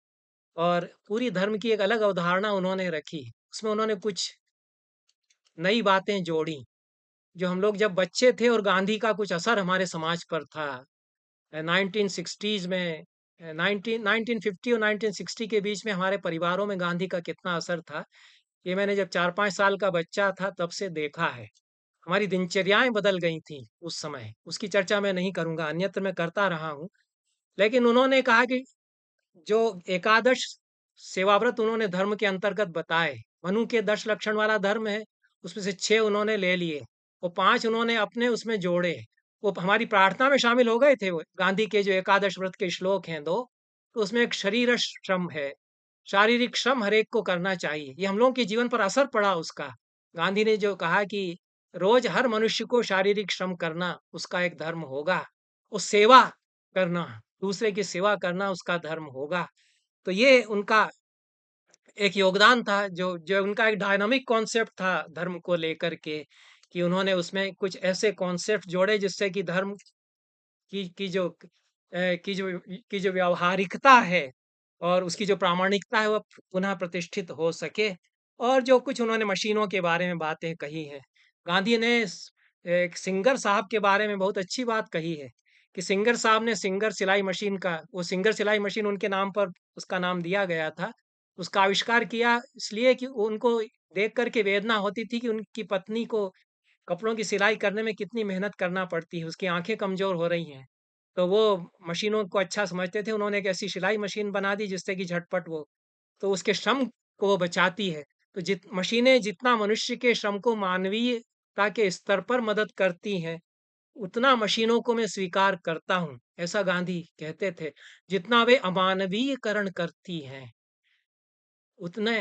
[SPEAKER 1] और पूरी धर्म की एक अलग अवधारणा उन्होंने रखी। उसमें उन्होंने कुछ नई बातें जोड़ी, जो हम लोग जब बच्चे थे और गांधी का कुछ असर हमारे समाज पर था 1960s में, 1950 और 1960 के बीच में हमारे परिवारों में गांधी का कितना असर था, ये मैंने जब 4-5 साल का बच्चा था तब से देखा है। हमारी दिनचर्याएं बदल गई थी उस समय, उसकी चर्चा मैं नहीं करूंगा, अन्यत्र मैं करता रहा हूँ। लेकिन उन्होंने कहा कि जो एकादश सेवाव्रत उन्होंने धर्म के अंतर्गत बताए, मनु के 10 लक्षण वाला धर्म है, उसमें से 6 उन्होंने ले लिए, वो 5 उन्होंने अपने उसमें जोड़े। वो हमारी प्रार्थना में शामिल हो गए थे। वो गांधी के जो एकादश व्रत के श्लोक हैं 2, तो उसमें एक शरीर श्रम है, शारीरिक श्रम हर एक को करना चाहिए। ये हम लोगों के जीवन पर असर पड़ा उसका। गांधी ने जो कहा कि रोज हर मनुष्य को शारीरिक श्रम करना उसका एक धर्म होगा, वो सेवा करना, दूसरे की सेवा करना उसका धर्म होगा। तो ये उनका एक योगदान था, जो जो उनका एक डायनामिक कॉन्सेप्ट था धर्म को लेकर के, कि उन्होंने उसमें कुछ ऐसे कॉन्सेप्ट जोड़े जिससे कि धर्म की जो की जो व्यावहारिकता है और उसकी जो प्रामाणिकता है, वह पुनः प्रतिष्ठित हो सके। और जो कुछ उन्होंने मशीनों के बारे में बातें कही हैं, गांधी ने एक सिंगर साहब के बारे में बहुत अच्छी बात कही है, कि सिंगर साहब ने सिंगर सिलाई मशीन का, वो सिंगर सिलाई मशीन उनके नाम पर उसका नाम दिया गया था, उसका आविष्कार किया इसलिए कि उनको देख करके वेदना होती थी कि उनकी पत्नी को कपड़ों की सिलाई करने में कितनी मेहनत करना पड़ती है, उसकी आंखें कमजोर हो रही हैं। तो वो मशीनों को अच्छा समझते थे, उन्होंने एक ऐसी सिलाई मशीन बना दी जिससे कि झटपट वो, तो उसके श्रम को वो बचाती है। तो मशीनें जितना मनुष्य के श्रम को मानवीयता के स्तर पर मदद करती हैं, उतना मशीनों को मैं स्वीकार करता हूँ, ऐसा गांधी कहते थे। जितना वे अमानवीयकरण करती हैं, उतने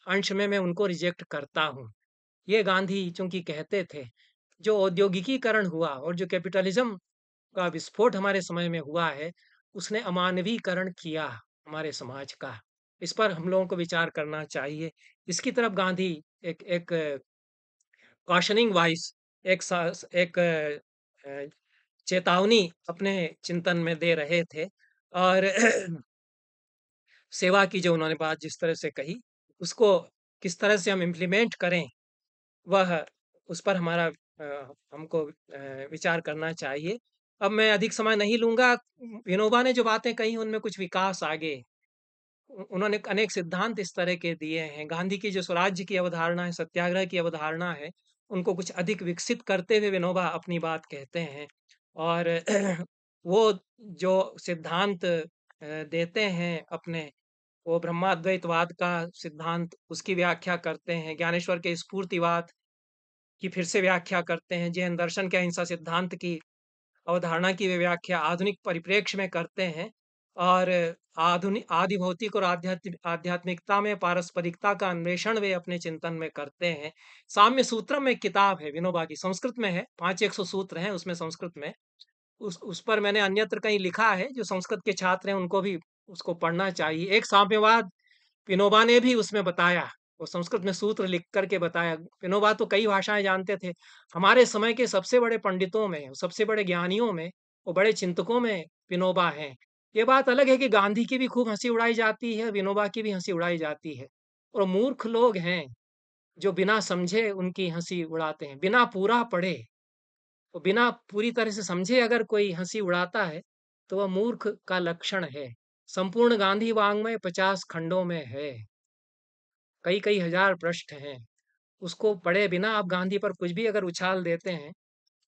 [SPEAKER 1] अंश में मैं उनको रिजेक्ट करता हूँ। ये गांधी चूंकि कहते थे। जो औद्योगिकीकरण हुआ और जो कैपिटलिज्म का विस्फोट हमारे समय में हुआ है, उसने अमानवीकरण किया हमारे समाज का। इस पर हम लोगों को विचार करना चाहिए। इसकी तरफ गांधी एक एक कॉशनिंग वॉइस, एक चेतावनी अपने चिंतन में दे रहे थे। और सेवा की जो उन्होंने बात जिस तरह से कही, उसको किस तरह से हम इम्प्लीमेंट करें, वह उस पर हमारा हमको विचार करना चाहिए। अब मैं अधिक समय नहीं लूँगा। विनोबा ने जो बातें कही उनमें कुछ विकास आगे, उन्होंने अनेक सिद्धांत इस तरह के दिए हैं। गांधी की जो स्वराज्य की अवधारणा है, सत्याग्रह की अवधारणा है, उनको कुछ अधिक विकसित करते हुए विनोबा अपनी बात कहते हैं। और वो जो सिद्धांत देते हैं अपने, वो ब्रह्माद्वैतवाद का सिद्धांत, उसकी व्याख्या करते हैं, ज्ञानेश्वर के स्फूर्तिवाद की फिर से व्याख्या करते हैं, जैन दर्शन के अहिंसा सिद्धांत की अवधारणा की वे व्याख्या आधुनिक परिप्रेक्ष्य में करते हैं और आधुनिक आदि भौतिक और आध्यात्मिकता में पारस्परिकता का अन्वेषण वे अपने चिंतन में करते हैं। साम्य सूत्रम एक किताब है विनोबा की, संस्कृत में है, 500 सूत्र हैं उसमें संस्कृत में। उस पर मैंने अन्यत्र कहीं लिखा है, जो संस्कृत के छात्र हैं उनको भी उसको पढ़ना चाहिए। एक साम्यवाद विनोबा ने भी उसमें बताया, वो संस्कृत में सूत्र लिख कर के बताया। विनोबा तो कई भाषाएं जानते थे। हमारे समय के सबसे बड़े पंडितों में, सबसे बड़े ज्ञानियों में, वो बड़े चिंतकों में विनोबा हैं। ये बात अलग है कि गांधी की भी खूब हंसी उड़ाई जाती है, विनोबा की भी हंसी उड़ाई जाती है। और मूर्ख लोग हैं जो बिना समझे उनकी हंसी उड़ाते हैं, बिना पूरा पढ़े। तो बिना पूरी तरह से समझे अगर कोई हंसी उड़ाता है तो वह मूर्ख का लक्षण है। संपूर्ण गांधी वाङ्मय 50 खंडों में है, कई कई हजार पृष्ठ हैं। उसको पढ़े बिना आप गांधी पर कुछ भी अगर उछाल देते हैं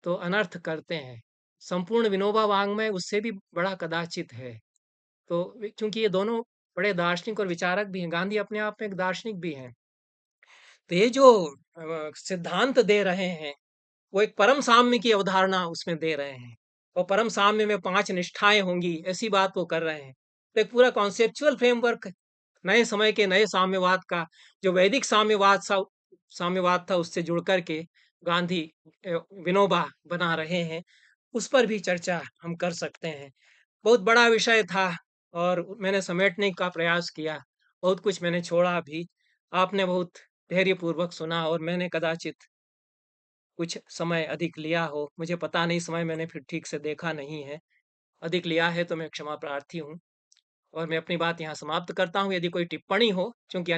[SPEAKER 1] तो अनर्थ करते हैं। संपूर्ण विनोबा वाङ्मय उससे भी बड़ा कदाचित है। तो चूंकि ये दोनों बड़े दार्शनिक और विचारक भी हैं, गांधी अपने आप में एक दार्शनिक भी हैं, तो ये जो सिद्धांत दे रहे हैं वो एक परम साम्य की अवधारणा उसमें दे रहे हैं। और परम साम्य में 5 निष्ठाएं होंगी, ऐसी बात वो कर रहे हैं। तो एक पूरा कॉन्सेप्चुअल फ्रेमवर्क नए समय के नए साम्यवाद का, जो वैदिक साम्यवाद था उससे जुड़ करके गांधी विनोबा बना रहे हैं, उस पर भी चर्चा हम कर सकते हैं। बहुत बड़ा विषय था और मैंने समेटने का प्रयास किया, बहुत कुछ मैंने छोड़ा भी। आपने बहुत धैर्यपूर्वक सुना और मैंने कदाचित कुछ समय अधिक लिया हो, मुझे पता नहीं, समय मैंने फिर ठीक से देखा नहीं है। अधिक लिया है तो मैं क्षमा प्रार्थी हूँ और मैं अपनी बात यहाँ समाप्त करता हूँ। यदि कोई टिप्पणी हो, चूँकि